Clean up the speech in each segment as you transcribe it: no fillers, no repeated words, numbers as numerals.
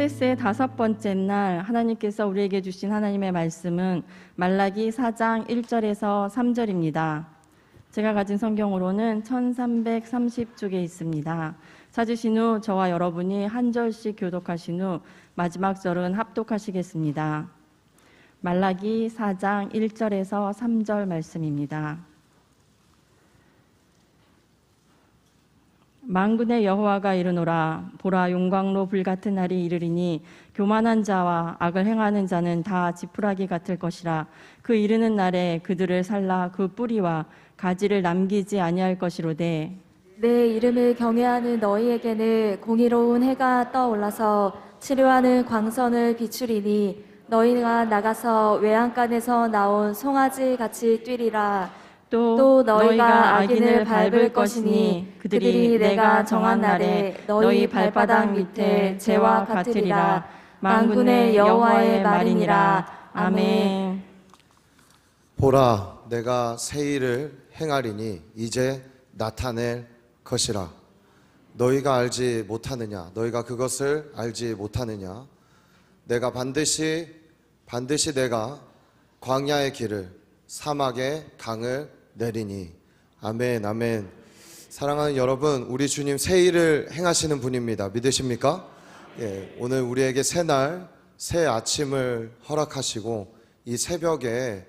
메세스의 5번째 날 하나님께서 우리에게 주신 하나님의 말씀은 말라기 4장 1절에서 3절입니다. 제가 가진 성경으로는 1330쪽에 있습니다. 찾으신 후 저와 여러분이 한 절씩 교독하신 후 마지막 절은 합독하시겠습니다. 말라기 4장 1절에서 3절 말씀입니다. 만군의 여호와가 이르노라. 보라, 용광로 불같은 날이 이르리니 교만한 자와 악을 행하는 자는 다 지푸라기 같을 것이라. 그 이르는 날에 그들을 살라 그 뿌리와 가지를 남기지 아니할 것이로되 내 이름을 경외하는 너희에게는 공의로운 해가 떠올라서 치료하는 광선을 비추리니 너희가 나가서 외양간에서 나온 송아지 같이 뛰리라. 또 너희가 악인을 밟을 것이니 그들이 내가 정한 날에 너희 발바닥 밑에 재와 같으리라. 만군의 여호와의 말이니라. 아멘. 보라, 내가 새 일을 행하리니 이제 나타낼 것이라. 너희가 알지 못하느냐? 너희가 그것을 알지 못하느냐? 내가 반드시 내가 광야의 길을 사막의 강을 내리니. 아멘, 아멘. 사랑하는 여러분, 우리 주님 새 일을 행하시는 분입니다. 믿으십니까? 예, 오늘 우리에게 새 날, 새 아침을 허락하시고 이 새벽에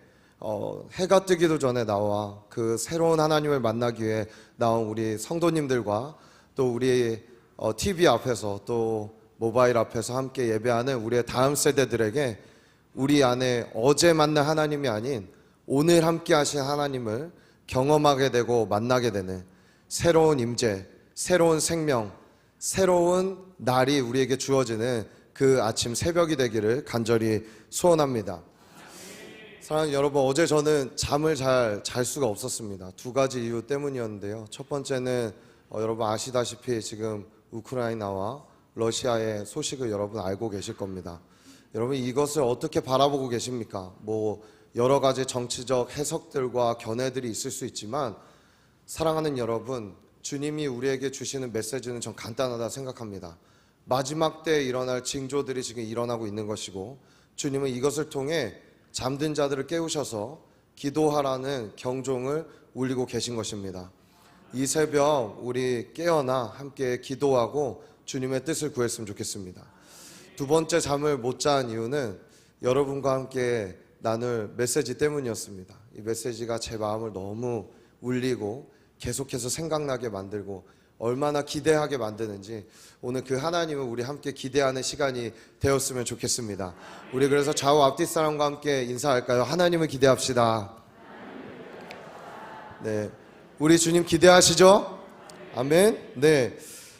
해가 뜨기도 전에 나와 그 새로운 하나님을 만나기 위해 나온 우리 성도님들과 또 우리 TV 앞에서 또 모바일 앞에서 함께 예배하는 우리의 다음 세대들에게 우리 안에 어제 만난 하나님이 아닌 오늘 함께 하신 하나님을 경험하게 되고 만나게 되는 새로운 임재, 새로운 생명, 새로운 날이 우리에게 주어지는 그 아침 새벽이 되기를 간절히 소원합니다. 사랑하는 여러분, 어제 저는 잠을 잘 잘 수가 없었습니다. 두 가지 이유 때문이었는데요. 첫 번째는 여러분 아시다시피 지금 우크라이나와 러시아의 소식을 여러분 알고 계실 겁니다. 여러분 이것을 어떻게 바라보고 계십니까? 여러 가지 정치적 해석들과 견해들이 있을 수 있지만 사랑하는 여러분, 주님이 우리에게 주시는 메시지는 전 간단하다 생각합니다. 마지막 때에 일어날 징조들이 지금 일어나고 있는 것이고 주님은 이것을 통해 잠든 자들을 깨우셔서 기도하라는 경종을 울리고 계신 것입니다. 이 새벽 우리 깨어나 함께 기도하고 주님의 뜻을 구했으면 좋겠습니다. 두 번째 잠을 못 잔 이유는 여러분과 함께 나눌 메시지 때문이었습니다. 이 메시지가 제 마음을 너무 울리고 계속해서 생각나게 만들고 얼마나 기대하게 만드는지 오늘 그 하나님을 우리 함께 기대하는 시간이 되었으면 좋겠습니다. 우리 그래서 좌우 앞뒤 사람과 함께 인사할까요? 하나님을 기대합시다. 네, 우리 주님 기대하시죠? 아멘. 네,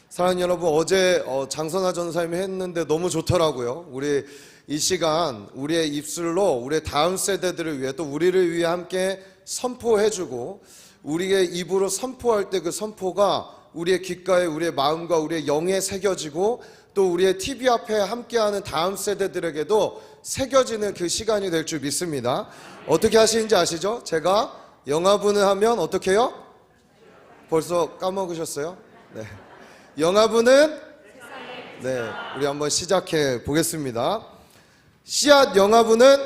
사랑하는 여러분, 어제 장선아 전사님이 했는데 너무 좋더라고요. 우리 이 시간 우리의 입술로 우리의 다음 세대들을 위해 또 우리를 위해 함께 선포해주고 우리의 입으로 선포할 때 그 선포가 우리의 귓가에 우리의 마음과 우리의 영에 새겨지고 또 우리의 TV 앞에 함께하는 다음 세대들에게도 새겨지는 그 시간이 될 줄 믿습니다. 어떻게 하시는지 아시죠? 제가 영화분을 하면 어떻게 해요? 벌써 까먹으셨어요? 네. 영화분은? 네, 우리 한번 시작해 보겠습니다. 씨앗 영화분은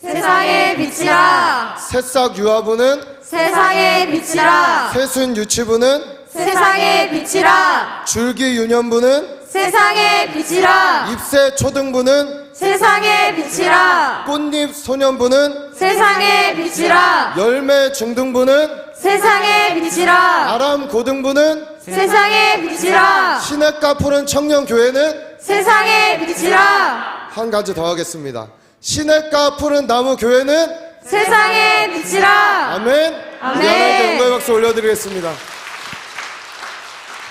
세상의 빛이라. 새싹 유아분은 세상의 빛이라. 새순 유치분은 세상의 빛이라. 줄기 유년분은 세상의 빛이라. 잎새 초등분은 세상의 빛이라. 꽃잎 소년분은 세상의 빛이라. 열매 중등분은 세상의 빛이라. 아람 고등분은 세상의 빛이라. 시냇가 푸른 청년교회는 세상의 빛이라. 한 가지 더 하겠습니다. 시냇가 푸른 나무 교회는 세상의 빛이라. 아멘. 아멘. 우리 하나님께 영광의 박수 올려드리겠습니다.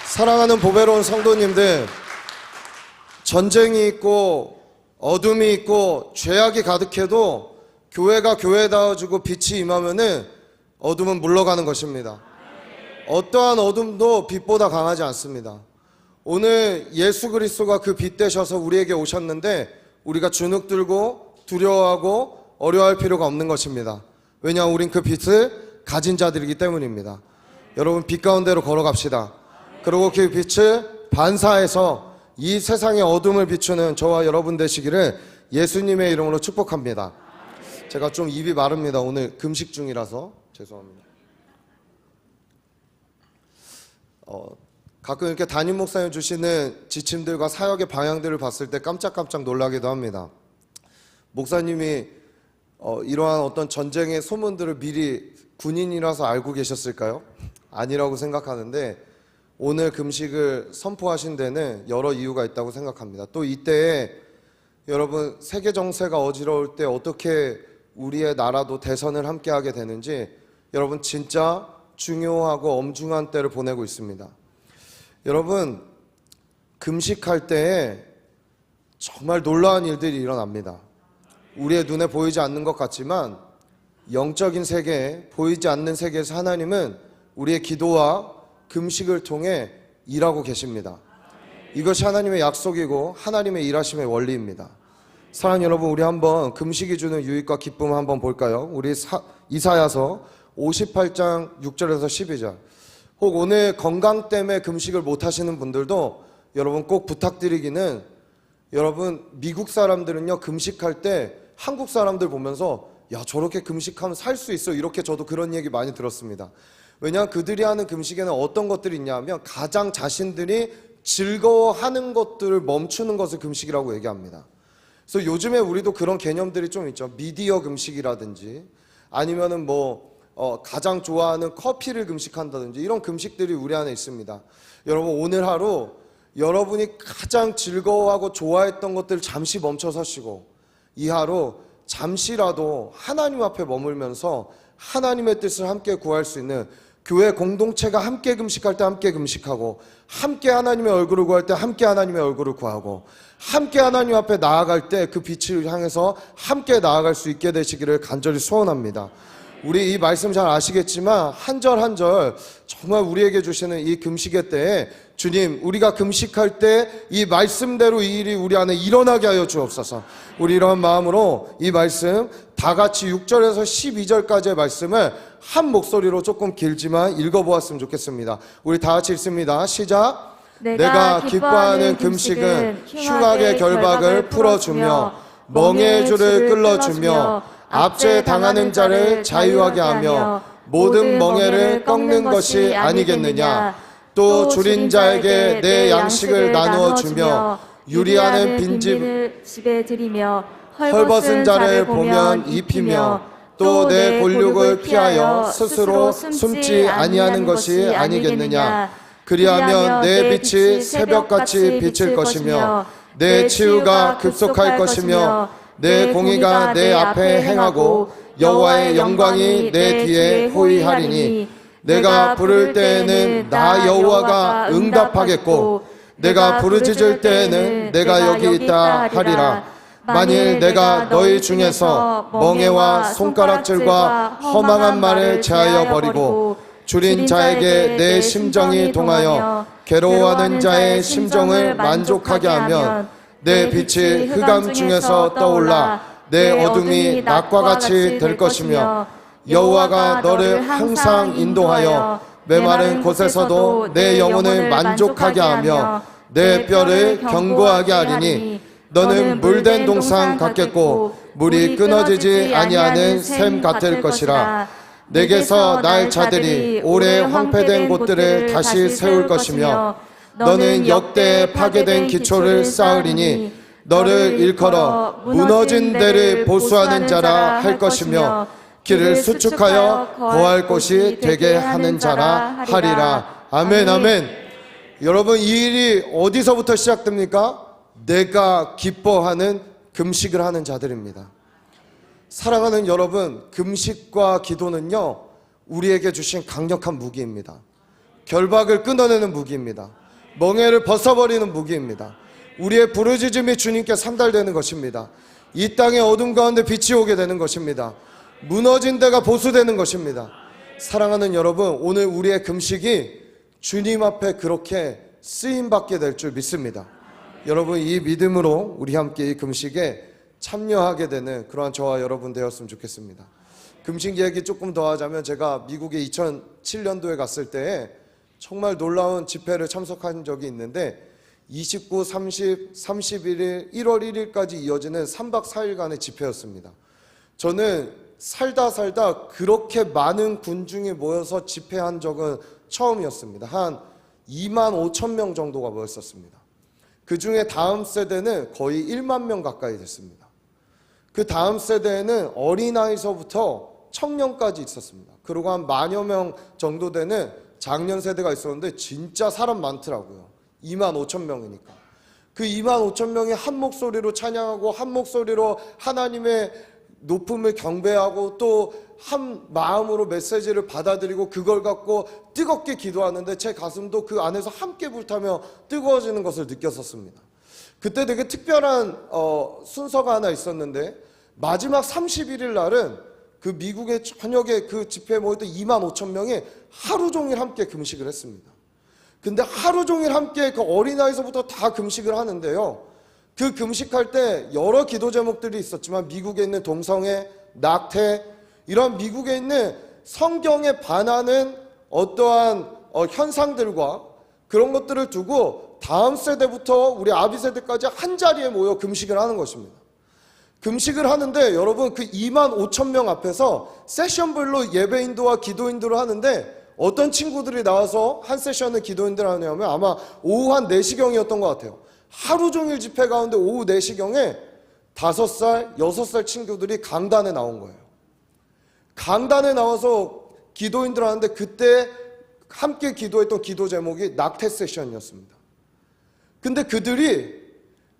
사랑하는 보배로운 성도님들, 전쟁이 있고 어둠이 있고 죄악이 가득해도 교회가 교회다워지고 빛이 임하면은 어둠은 물러가는 것입니다. 어떠한 어둠도 빛보다 강하지 않습니다. 오늘 예수 그리스도가 그 빛 되셔서 우리에게 오셨는데 우리가 주눅 들고 두려워하고 어려워할 필요가 없는 것입니다. 왜냐하면 우린 그 빛을 가진 자들이기 때문입니다. 여러분, 빛 가운데로 걸어갑시다. 그리고 그 빛을 반사해서 이 세상의 어둠을 비추는 저와 여러분 되시기를 예수님의 이름으로 축복합니다. 제가 좀 입이 마릅니다. 오늘 금식 중이라서 죄송합니다. 가끔 이렇게 담임 목사님 주시는 지침들과 사역의 방향들을 봤을 때 깜짝깜짝 놀라기도 합니다. 목사님이 이러한 어떤 전쟁의 소문들을 미리 군인이라서 알고 계셨을까요? 아니라고 생각하는데 오늘 금식을 선포하신 데는 여러 이유가 있다고 생각합니다. 또 이때에 여러분 세계 정세가 어지러울 때 어떻게 우리의 나라도 대선을 함께 하게 되는지 여러분 진짜 중요하고 엄중한 때를 보내고 있습니다. 여러분 금식할 때에 정말 놀라운 일들이 일어납니다. 우리의 눈에 보이지 않는 것 같지만 영적인 세계, 보이지 않는 세계에서 하나님은 우리의 기도와 금식을 통해 일하고 계십니다. 이것이 하나님의 약속이고 하나님의 일하심의 원리입니다. 사랑하는 여러분, 우리 한번 금식이 주는 유익과 기쁨을 한번 볼까요? 우리 이사야서 58장 6절에서 12절. 혹 오늘 건강 때문에 금식을 못 하시는 분들도 여러분 꼭 부탁드리기는, 여러분 미국 사람들은요 금식할 때 한국 사람들 보면서 야 저렇게 금식하면 살 수 있어, 이렇게 저도 그런 얘기 많이 들었습니다. 왜냐하면 그들이 하는 금식에는 어떤 것들이 있냐면 가장 자신들이 즐거워하는 것들을 멈추는 것을 금식이라고 얘기합니다. 그래서 요즘에 우리도 그런 개념들이 좀 있죠. 미디어 금식이라든지 아니면은 가장 좋아하는 커피를 금식한다든지 이런 금식들이 우리 안에 있습니다. 여러분 오늘 하루 여러분이 가장 즐거워하고 좋아했던 것들 잠시 멈춰 서시고 이 하루 잠시라도 하나님 앞에 머물면서 하나님의 뜻을 함께 구할 수 있는 교회 공동체가 함께 금식할 때 함께 금식하고, 함께 하나님의 얼굴을 구할 때 함께 하나님의 얼굴을 구하고, 함께 하나님 앞에 나아갈 때 그 빛을 향해서 함께 나아갈 수 있게 되시기를 간절히 소원합니다. 우리 이 말씀 잘 아시겠지만 한 절 한 절 정말 우리에게 주시는 이 금식의 때에 주님, 우리가 금식할 때 이 말씀대로 이 일이 우리 안에 일어나게 하여 주옵소서. 우리 이런 마음으로 이 말씀 다 같이 6절에서 12절까지의 말씀을 한 목소리로 조금 길지만 읽어보았으면 좋겠습니다. 우리 다 같이 읽습니다. 시작. 내가 기뻐하는 금식은 흉악의 결박을 풀어주며 멍에의 줄을 끌어주며 압제 당하는 자를 자유하게 하며 모든 멍에를 꺾는 것이 아니겠느냐. 또 줄인 자에게 내 양식을 나누어 주며 유리하는 빈집에 들이며 헐벗은 자를 보면 입히며 또 내 곤욕을 피하여 스스로 숨지 아니하는 것이 아니겠느냐. 그리하면 내 빛이 새벽같이 비칠 것이며 내 치유가 급속할 것이며 내 공의가 내 앞에 행하고 여호와의 영광이 내 뒤에 호위하리니 내가 부를 때에는 나 여호와가 응답하겠고 내가 부르짖을 때에는 내가 여기 있다 하리라. 만일 내가 너희 중에서 멍에와 손가락질과 허망한 말을 제하여 버리고 줄인 자에게 내 심정이 동하여 괴로워하는 자의 심정을 만족하게 하면 내 빛이 흑암 중에서 떠올라 내 어둠이 낮과 같이 될 것이며 여호와가 너를 항상 인도하여 메마른 곳에서도 내 영혼을 만족하게 하며 내 뼈를 견고하게 하리니 너는 물된 동산 같겠고 물이 끊어지지 아니하는 샘 같을 것이라. 내게서 날 자들이 오래 황폐된 곳들을 다시 세울 것이며 너는 역대에 파괴된 기초를 쌓으리니 너를 일컬어 무너진 데를 보수하는 자라 할 것이며 길을 수축하여 거할 곳이 되게 하는 자라 하리라. 아멘, 아멘. 여러분 이 일이 어디서부터 시작됩니까? 내가 기뻐하는 금식을 하는 자들입니다. 사랑하는 여러분, 금식과 기도는요 우리에게 주신 강력한 무기입니다. 결박을 끊어내는 무기입니다. 멍에를 벗어버리는 무기입니다. 우리의 부르짖음이 주님께 상달되는 것입니다. 이 땅의 어둠 가운데 빛이 오게 되는 것입니다. 무너진 데가 보수되는 것입니다. 사랑하는 여러분, 오늘 우리의 금식이 주님 앞에 그렇게 쓰임받게 될 줄 믿습니다. 여러분 이 믿음으로 우리 함께 이 금식에 참여하게 되는 그러한 저와 여러분 되었으면 좋겠습니다. 금식 얘기 조금 더 하자면 제가 미국에 2007년도에 갔을 때에 정말 놀라운 집회를 참석한 적이 있는데 29, 30, 31일, 1월 1일까지 이어지는 3박 4일간의 집회였습니다. 저는 살다 그렇게 많은 군중이 모여서 집회한 적은 처음이었습니다. 한 2만 5천 명 정도가 모였었습니다. 그 중에 다음 세대는 거의 1만 명 가까이 됐습니다. 그 다음 세대에는 어린아이서부터 청년까지 있었습니다. 그리고 한 만여 명 정도 되는 장년 세대가 있었는데 진짜 사람 많더라고요. 2만 5천 명이니까. 그 2만 5천 명이 한 목소리로 찬양하고 한 목소리로 하나님의 높음을 경배하고 또 한 마음으로 메시지를 받아들이고 그걸 갖고 뜨겁게 기도하는데 제 가슴도 그 안에서 함께 불타며 뜨거워지는 것을 느꼈었습니다. 그때 되게 특별한 순서가 하나 있었는데 마지막 31일 날은 그 미국의 전역에 그 집회에 모였던 2만 5천 명이 하루 종일 함께 금식을 했습니다. 근데 하루 종일 함께 그 어린아이서부터 다 금식을 하는데요. 그 금식할 때 여러 기도 제목들이 있었지만 미국에 있는 동성애, 낙태 이런 미국에 있는 성경에 반하는 어떠한 현상들과 그런 것들을 두고 다음 세대부터 우리 아비 세대까지 한 자리에 모여 금식을 하는 것입니다. 금식을 하는데 여러분 그 2만 5천 명 앞에서 세션별로 예배인도와 기도인도를 하는데 어떤 친구들이 나와서 한 세션을 기도인들 하냐면 아마 오후 한 4시경이었던 것 같아요. 하루 종일 집회 가운데 오후 4시경에 5살, 6살 친구들이 강단에 나온 거예요. 강단에 나와서 기도인들 하는데 그때 함께 기도했던 기도 제목이 낙태 세션이었습니다. 근데 그들이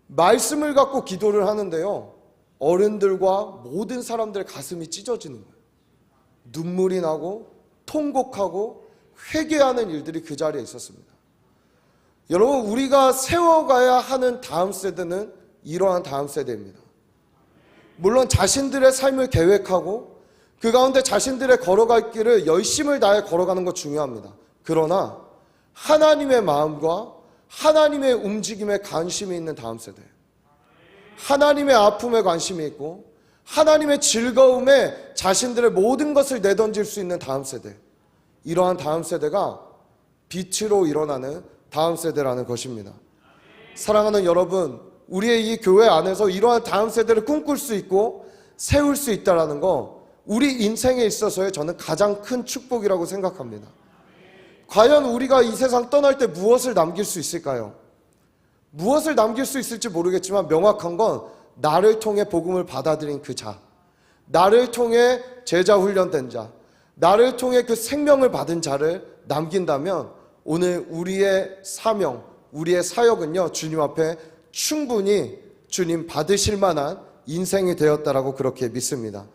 말씀을 갖고 기도를 하는데요. 어른들과 모든 사람들의 가슴이 찢어지는 거예요. 눈물이 나고 통곡하고 회개하는 일들이 그 자리에 있었습니다. 여러분 우리가 세워가야 하는 다음 세대는 이러한 다음 세대입니다. 물론 자신들의 삶을 계획하고 그 가운데 자신들의 걸어갈 길을 열심을 다해 걸어가는 것 중요합니다. 그러나 하나님의 마음과 하나님의 움직임에 관심이 있는 다음 세대, 하나님의 아픔에 관심이 있고 하나님의 즐거움에 자신들의 모든 것을 내던질 수 있는 다음 세대, 이러한 다음 세대가 빛으로 일어나는 다음 세대라는 것입니다. 사랑하는 여러분, 우리의 이 교회 안에서 이러한 다음 세대를 꿈꿀 수 있고 세울 수 있다는 거 우리 인생에 있어서의 저는 가장 큰 축복이라고 생각합니다. 과연 우리가 이 세상 떠날 때 무엇을 남길 수 있을까요? 무엇을 남길 수 있을지 모르겠지만 명확한 건 나를 통해 복음을 받아들인 그 자, 나를 통해 제자 훈련된 자, 나를 통해 그 생명을 받은 자를 남긴다면 오늘 우리의 사명, 우리의 사역은요 주님 앞에 충분히 주님 받으실 만한 인생이 되었다라고 그렇게 믿습니다.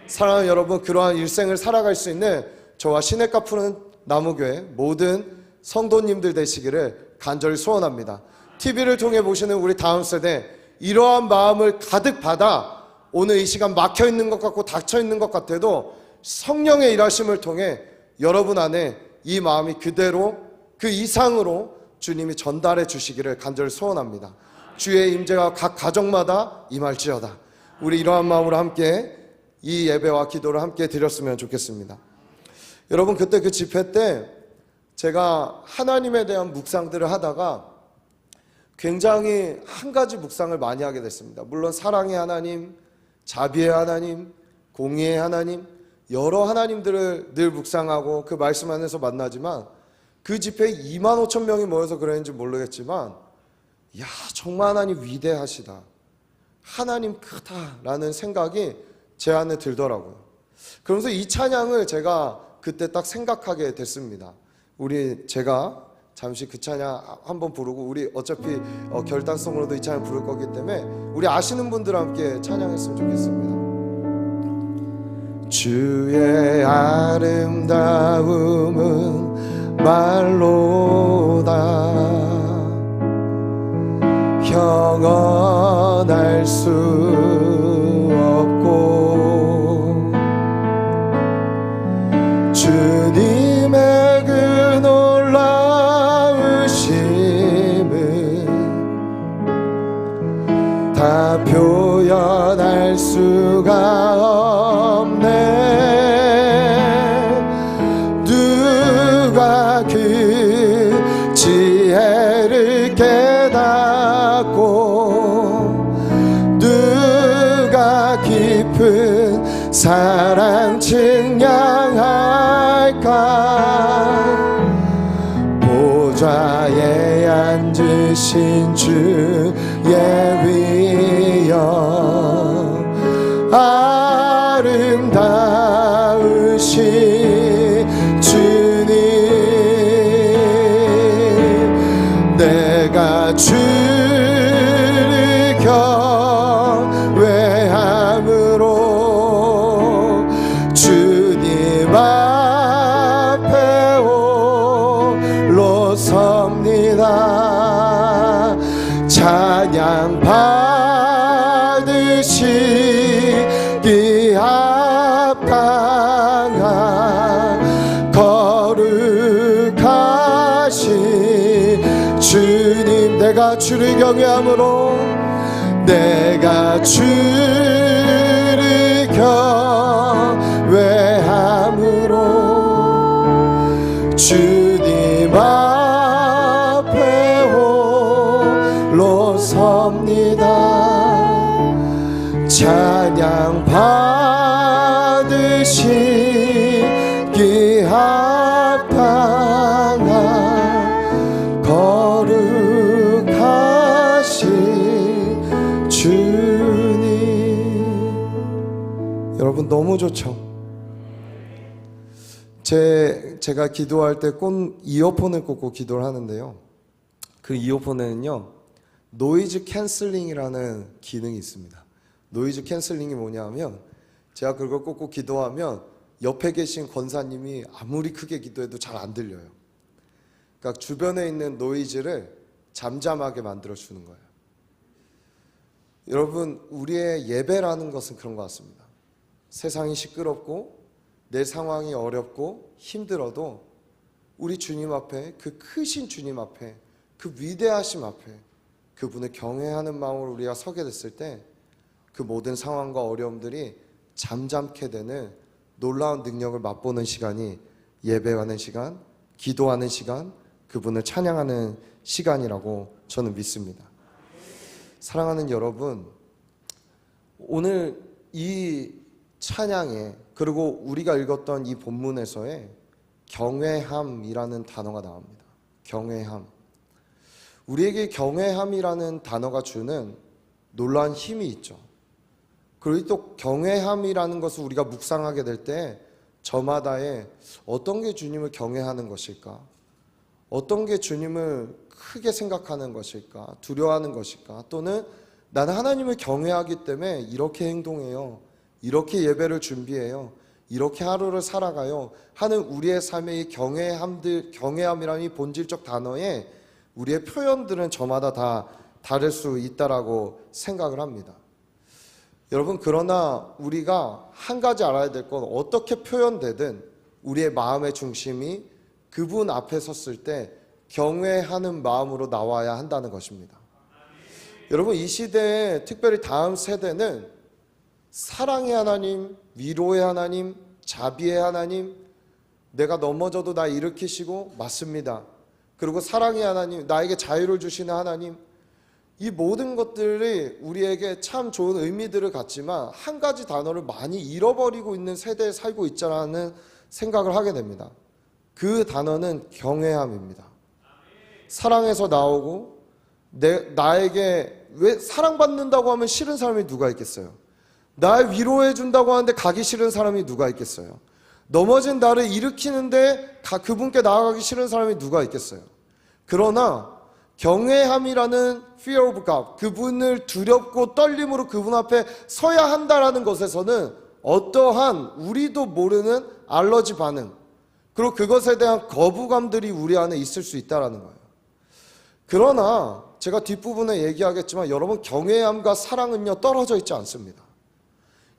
사랑하는 여러분, 그러한 일생을 살아갈 수 있는 저와 시냇가 푸른 나무교회 모든 성도님들 되시기를 간절히 소원합니다. TV를 통해 보시는 우리 다음 세대, 이러한 마음을 가득 받아 오늘 이 시간 막혀 있는 것 같고 닫혀 있는 것 같아도 성령의 일하심을 통해 여러분 안에 이 마음이 그대로 그 이상으로 주님이 전달해 주시기를 간절히 소원합니다. 주의 임재가 각 가정마다 임할지어다. 우리 이러한 마음으로 함께 이 예배와 기도를 함께 드렸으면 좋겠습니다. 여러분, 그때 그 집회 때 제가 하나님에 대한 묵상들을 하다가 굉장히 한 가지 묵상을 많이 하게 됐습니다. 물론 사랑의 하나님, 자비의 하나님, 공의의 하나님, 여러 하나님들을 늘 묵상하고 그 말씀 안에서 만나지만 그 집회에 2만 5천 명이 모여서 그랬는지 모르겠지만 야, 정말 하나님 위대하시다, 하나님 크다라는 생각이 제 안에 들더라고요. 그러면서 이 찬양을 제가 그때 딱 생각하게 됐습니다. 제가 잠시 그 찬양 한번 부르고 우리 어차피 결단성으로도 이 찬양 부를 거기 때문에 우리 아시는 분들과 함께 찬양했으면 좋겠습니다. 주의 아름다움은 말로다 형언할 수 없고 주님의 그 놀라우심은 다 표현할 수가 없네. 누가 그 지혜를 깨달아 사랑 증량할까 보좌에 앉으신 주의 위엄 아름다우신 주님 내가 주를 경외함으로 주님 앞에 홀로 섭니다. 찬양 받으시기 합당한 거룩하신 주님 내가 주를 경외함으로 내가 주를 경외함으로 주님 앞에 홀로 섭니다. 찬양 받으시기 합당한 거룩하신 주님 여러분 너무 좋죠? 제가 기도할 때 꼭 이어폰을 꽂고 기도를 하는데요. 그 이어폰에는요 노이즈 캔슬링이라는 기능이 있습니다. 노이즈 캔슬링이 뭐냐면 제가 그걸 꽂고 기도하면 옆에 계신 권사님이 아무리 크게 기도해도 잘 안 들려요. 그러니까 주변에 있는 노이즈를 잠잠하게 만들어 주는 거예요. 여러분 우리의 예배라는 것은 그런 것 같습니다. 세상이 시끄럽고 내 상황이 어렵고 힘들어도 우리 주님 앞에 그 크신 주님 앞에 그 위대하심 앞에 그분을 경외하는 마음으로 우리가 서게 됐을 때 그 모든 상황과 어려움들이 잠잠케 되는 놀라운 능력을 맛보는 시간이 예배하는 시간, 기도하는 시간, 그분을 찬양하는 시간이라고 저는 믿습니다. 사랑하는 여러분, 오늘 이 찬양에 그리고 우리가 읽었던 이 본문에서의 경외함이라는 단어가 나옵니다. 경외함. 우리에게 경외함이라는 단어가 주는 놀라운 힘이 있죠. 그리고 또 경외함이라는 것을 우리가 묵상하게 될 때 저마다의 어떤 게 주님을 경외하는 것일까? 어떤 게 주님을 크게 생각하는 것일까? 두려워하는 것일까? 또는 나는 하나님을 경외하기 때문에 이렇게 행동해요. 이렇게 예배를 준비해요. 이렇게 하루를 살아가요. 하는 우리의 삶의 이 경외함이라는 이 본질적 단어에 우리의 표현들은 저마다 다 다를 수 있다라고 생각을 합니다. 여러분 그러나 우리가 한 가지 알아야 될 건 어떻게 표현되든 우리의 마음의 중심이 그분 앞에 섰을 때 경외하는 마음으로 나와야 한다는 것입니다. 여러분 이 시대에 특별히 다음 세대는 사랑의 하나님, 위로의 하나님, 자비의 하나님, 내가 넘어져도 나 일으키시고 맞습니다. 그리고 사랑의 하나님, 나에게 자유를 주시는 하나님, 이 모든 것들이 우리에게 참 좋은 의미들을 갖지만 한 가지 단어를 많이 잃어버리고 있는 세대에 살고 있자라는 생각을 하게 됩니다. 그 단어는 경외함입니다. 사랑에서 나오고 나에게 왜 사랑받는다고 하면 싫은 사람이 누가 있겠어요? 날 위로해 준다고 하는데 가기 싫은 사람이 누가 있겠어요? 넘어진 나를 일으키는데 그분께 나아가기 싫은 사람이 누가 있겠어요? 그러나 경외함이라는 fear of God, 그분을 두렵고 떨림으로 그분 앞에 서야 한다라는 것에서는 어떠한 우리도 모르는 알러지 반응, 그리고 그것에 대한 거부감들이 우리 안에 있을 수 있다는 거예요. 그러나 제가 뒷부분에 얘기하겠지만 여러분 경외함과 사랑은요 떨어져 있지 않습니다.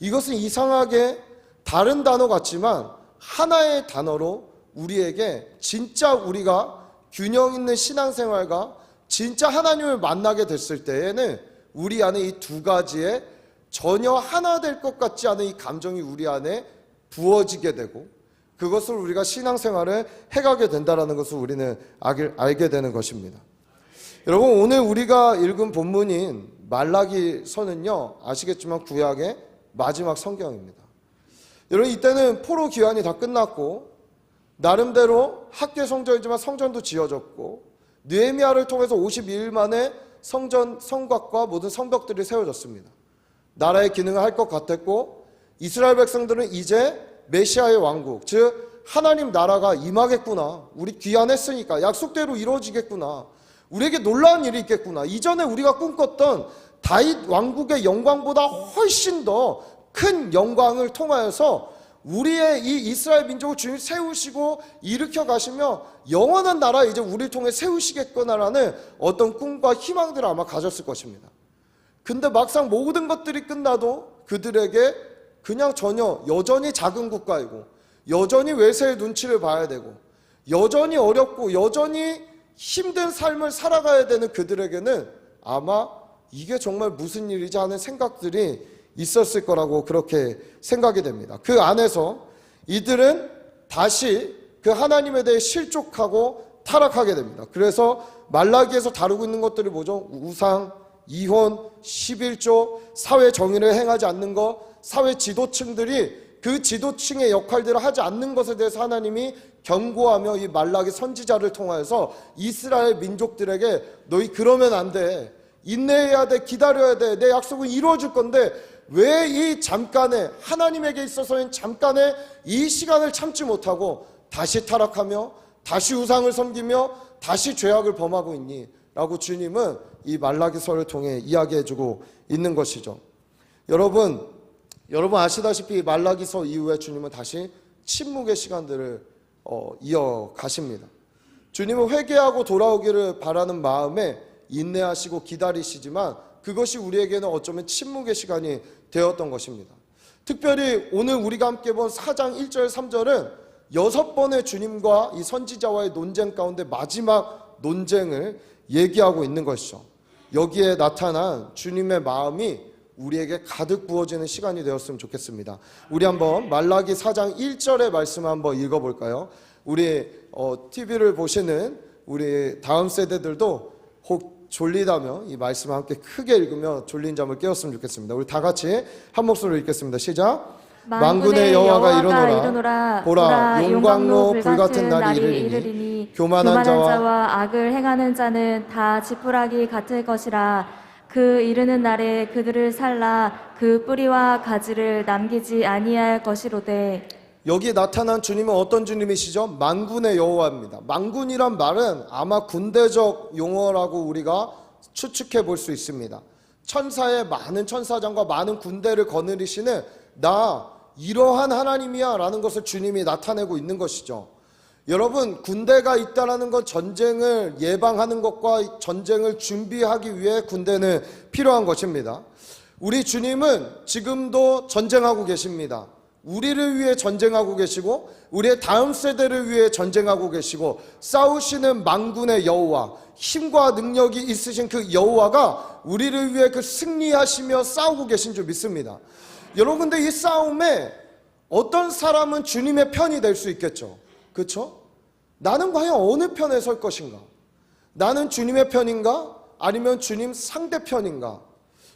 이것은 이상하게 다른 단어 같지만 하나의 단어로 우리에게 진짜 우리가 균형 있는 신앙생활과 진짜 하나님을 만나게 됐을 때에는 우리 안에 이 두 가지에 전혀 하나 될 것 같지 않은 이 감정이 우리 안에 부어지게 되고 그것을 우리가 신앙생활을 해가게 된다는 것을 우리는 알게 되는 것입니다. 여러분 오늘 우리가 읽은 본문인 말라기서는요 아시겠지만 구약의 마지막 성경입니다. 여러분, 이때는 포로 기한이 다 끝났고 나름대로 학계 성전이지만 성전도 지어졌고 느헤미야를 통해서 52일 만에 성곽과 모든 성벽들이 세워졌습니다. 나라의 기능을 할 것 같았고 이스라엘 백성들은 이제 메시아의 왕국, 즉 하나님 나라가 임하겠구나, 우리 귀환했으니까 약속대로 이루어지겠구나, 우리에게 놀라운 일이 있겠구나, 이전에 우리가 꿈꿨던 다윗 왕국의 영광보다 훨씬 더 큰 영광을 통하여서 우리의 이 이스라엘 민족을 주님 세우시고 일으켜 가시며 영원한 나라 이제 우리를 통해 세우시겠구나라는 어떤 꿈과 희망들을 아마 가졌을 것입니다. 근데 막상 모든 것들이 끝나도 그들에게 그냥 전혀 여전히 작은 국가이고 여전히 외세의 눈치를 봐야 되고 여전히 어렵고 여전히 힘든 삶을 살아가야 되는 그들에게는 아마 이게 정말 무슨 일이지 하는 생각들이 있었을 거라고 그렇게 생각이 됩니다. 그 안에서 이들은 다시 그 하나님에 대해 실족하고 타락하게 됩니다. 그래서 말라기에서 다루고 있는 것들이 뭐죠? 우상, 이혼, 11조, 사회 정의를 행하지 않는 것, 사회 지도층들이 그 지도층의 역할들을 하지 않는 것에 대해서 하나님이 경고하며 이 말라기 선지자를 통하여서 이스라엘 민족들에게 너희 그러면 안 돼, 인내해야 돼, 기다려야 돼, 내 약속은 이루어질 건데 왜 이 잠깐에 하나님에게 있어서는 잠깐의 이 시간을 참지 못하고 다시 타락하며 다시 우상을 섬기며 다시 죄악을 범하고 있니? 라고 주님은 이 말라기서를 통해 이야기해주고 있는 것이죠. 여러분 아시다시피 말라기서 이후에 주님은 다시 침묵의 시간들을 이어가십니다. 주님은 회개하고 돌아오기를 바라는 마음에 인내하시고 기다리시지만 그것이 우리에게는 어쩌면 침묵의 시간이 되었던 것입니다. 특별히 오늘 우리가 함께 본 4장 1절 3절은 6번의 주님과 이 선지자와의 논쟁 가운데 마지막 논쟁을 얘기하고 있는 것이죠. 여기에 나타난 주님의 마음이 우리에게 가득 부어지는 시간이 되었으면 좋겠습니다. 우리 한번 말라기 4장 1절의 말씀을 한번 읽어볼까요? 우리 TV를 보시는 우리 다음 세대들도 혹 졸리다면 이 말씀을 함께 크게 읽으며 졸린 잠을 깨웠으면 좋겠습니다. 우리 다 같이 한 목소리로 읽겠습니다. 시작. 만군의 여호와가 이르노라. 보라, 용광로 불같은 날이 이르리니 교만한 자와 악을 행하는 자는 다 지푸라기 같을 것이라. 그 이르는 날에 그들을 살라 그 뿌리와 가지를 남기지 아니할 것이로되. 여기 나타난 주님은 어떤 주님이시죠? 만군의 여호와입니다. 만군이란 말은 아마 군대적 용어라고 우리가 추측해 볼 수 있습니다. 천사의 많은 천사장과 많은 군대를 거느리시는 나 이러한 하나님이야 라는 것을 주님이 나타내고 있는 것이죠. 여러분, 군대가 있다는 건 전쟁을 예방하는 것과 전쟁을 준비하기 위해 군대는 필요한 것입니다. 우리 주님은 지금도 전쟁하고 계십니다. 우리를 위해 전쟁하고 계시고 우리의 다음 세대를 위해 전쟁하고 계시고 싸우시는 만군의 여호와, 힘과 능력이 있으신 그 여호와가 우리를 위해 그 승리하시며 싸우고 계신 줄 믿습니다. 여러분, 근데 이 싸움에 어떤 사람은 주님의 편이 될 수 있겠죠. 그렇죠? 나는 과연 어느 편에 설 것인가? 나는 주님의 편인가? 아니면 주님 상대편인가?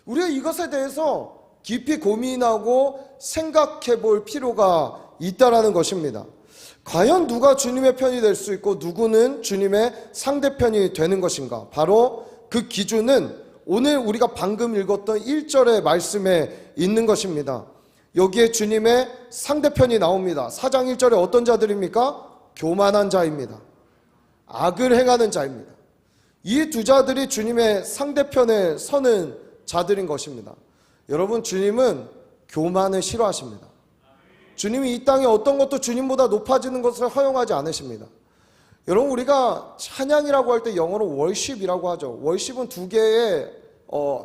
우리가 이것에 대해서 깊이 고민하고 생각해 볼 필요가 있다라는 것입니다. 과연 누가 주님의 편이 될 수 있고 누구는 주님의 상대편이 되는 것인가? 바로 그 기준은 오늘 우리가 방금 읽었던 1절의 말씀에 있는 것입니다. 여기에 주님의 상대편이 나옵니다. 4장 1절에 어떤 자들입니까? 교만한 자입니다. 악을 행하는 자입니다. 이 두 자들이 주님의 상대편에 서는 자들인 것입니다. 여러분, 주님은 교만을 싫어하십니다. 주님이 이 땅에 어떤 것도 주님보다 높아지는 것을 허용하지 않으십니다. 여러분, 우리가 찬양이라고 할 때 영어로 월십이라고 하죠. 월십은 두 개의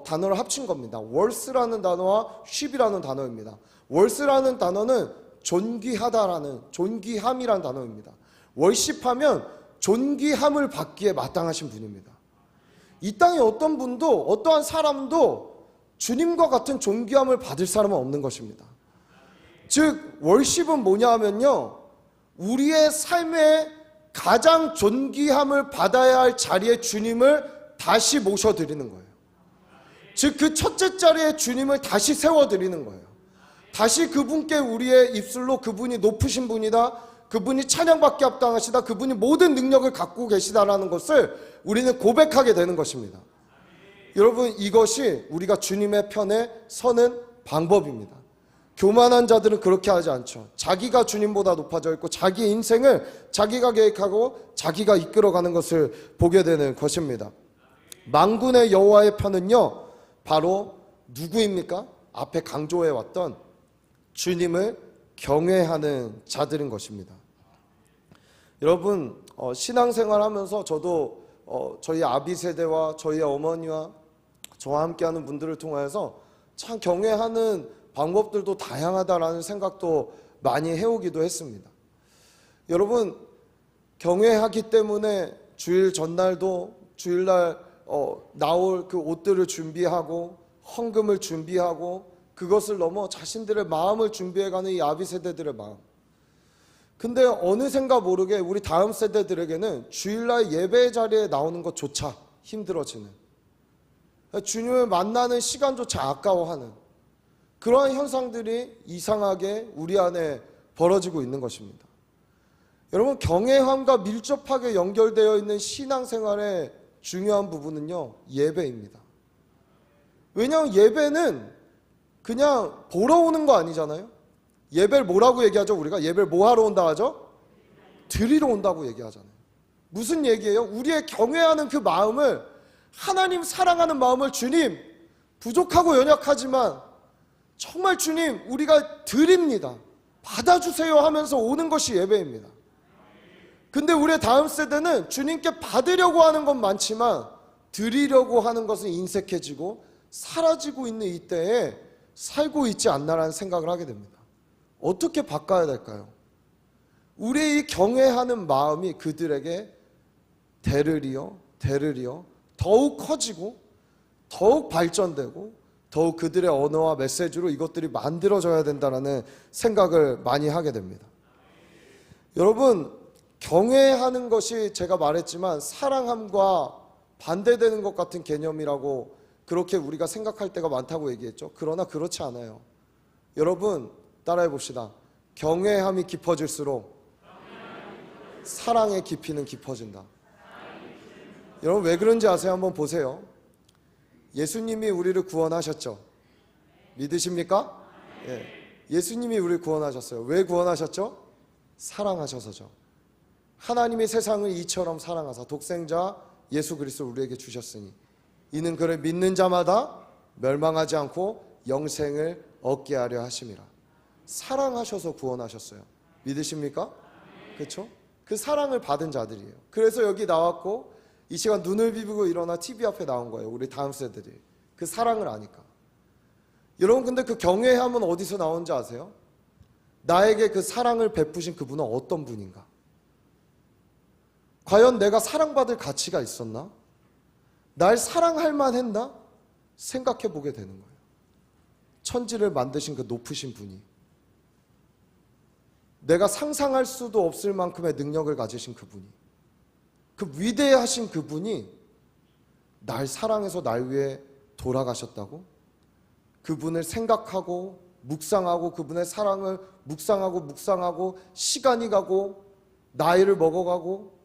단어를 합친 겁니다. 월스라는 단어와 쉽이라는 단어입니다. 월스라는 단어는 존귀하다라는, 존귀함이라는 단어입니다. 월십하면 존귀함을 받기에 마땅하신 분입니다. 이 땅에 어떤 분도, 어떠한 사람도 주님과 같은 존귀함을 받을 사람은 없는 것입니다. 즉 월십은 뭐냐 하면요, 우리의 삶에 가장 존귀함을 받아야 할 자리에 주님을 다시 모셔드리는 거예요. 즉 그 첫째 자리에 주님을 다시 세워드리는 거예요. 다시 그분께 우리의 입술로 그분이 높으신 분이다, 그분이 찬양받기 합당하시다, 그분이 모든 능력을 갖고 계시다라는 것을 우리는 고백하게 되는 것입니다. 여러분, 이것이 우리가 주님의 편에 서는 방법입니다. 교만한 자들은 그렇게 하지 않죠. 자기가 주님보다 높아져 있고 자기 인생을 자기가 계획하고 자기가 이끌어가는 것을 보게 되는 것입니다. 만군의 여호와의 편은요, 바로 누구입니까? 앞에 강조해 왔던 주님을 경외하는 자들인 것입니다. 여러분, 신앙생활 하면서 저도 저희 아비 세대와 저희 어머니와 저와 함께하는 분들을 통해서 참 경외하는 방법들도 다양하다라는 생각도 많이 해오기도 했습니다. 여러분, 경외하기 때문에 주일 전날도 주일날 나올 그 옷들을 준비하고 헌금을 준비하고 그것을 넘어 자신들의 마음을 준비해가는 이 아비 세대들의 마음. 근데 어느샌가 모르게 우리 다음 세대들에게는 주일날 예배 자리에 나오는 것조차 힘들어지는, 주님을 만나는 시간조차 아까워하는 그러한 현상들이 이상하게 우리 안에 벌어지고 있는 것입니다. 여러분, 경외함과 밀접하게 연결되어 있는 신앙생활의 중요한 부분은요, 예배입니다. 왜냐하면 예배는 그냥 보러 오는 거 아니잖아요. 예배를 뭐라고 얘기하죠? 우리가 예배를 뭐 하러 온다 하죠? 드리러 온다고 얘기하잖아요. 무슨 얘기예요? 우리의 경외하는 그 마음을, 하나님 사랑하는 마음을, 주님 부족하고 연약하지만 정말 주님 우리가 드립니다, 받아주세요 하면서 오는 것이 예배입니다. 근데 우리의 다음 세대는 주님께 받으려고 하는 건 많지만 드리려고 하는 것은 인색해지고 사라지고 있는 이때에 살고 있지 않나라는 생각을 하게 됩니다. 어떻게 바꿔야 될까요? 우리의 이 경외하는 마음이 그들에게 대르리어 더욱 커지고 더욱 발전되고 더욱 그들의 언어와 메시지로 이것들이 만들어져야 된다는 생각을 많이 하게 됩니다. 여러분, 경외하는 것이 제가 말했지만 사랑함과 반대되는 것 같은 개념이라고 그렇게 우리가 생각할 때가 많다고 얘기했죠. 그러나 그렇지 않아요. 여러분, 따라해 봅시다. 경외함이 깊어질수록 사랑의 깊이는 깊어진다. 여러분, 왜 그런지 아세요? 한번 보세요. 예수님이 우리를 구원하셨죠. 믿으십니까? 예. 예수님이 우리를 구원하셨어요. 왜 구원하셨죠? 사랑하셔서죠. 하나님이 세상을 이처럼 사랑하사 독생자 예수 그리스도를 우리에게 주셨으니 이는 그를 믿는 자마다 멸망하지 않고 영생을 얻게 하려 하심이라. 사랑하셔서 구원하셨어요. 믿으십니까? 그렇죠? 그 사랑을 받은 자들이에요. 그래서 여기 나왔고 이 시간 눈을 비비고 일어나 TV 앞에 나온 거예요. 우리 다음 세대들이 그 사랑을 아니까. 여러분, 근데 그 경외함은 어디서 나온지 아세요? 나에게 그 사랑을 베푸신 그분은 어떤 분인가? 과연 내가 사랑받을 가치가 있었나? 날 사랑할 만했나? 생각해 보게 되는 거예요. 천지를 만드신 그 높으신 분이, 내가 상상할 수도 없을 만큼의 능력을 가지신 그분이, 그 위대하신 그분이 날 사랑해서 날 위해 돌아가셨다고? 그분을 생각하고 묵상하고 그분의 사랑을 묵상하고 시간이 가고 나이를 먹어가고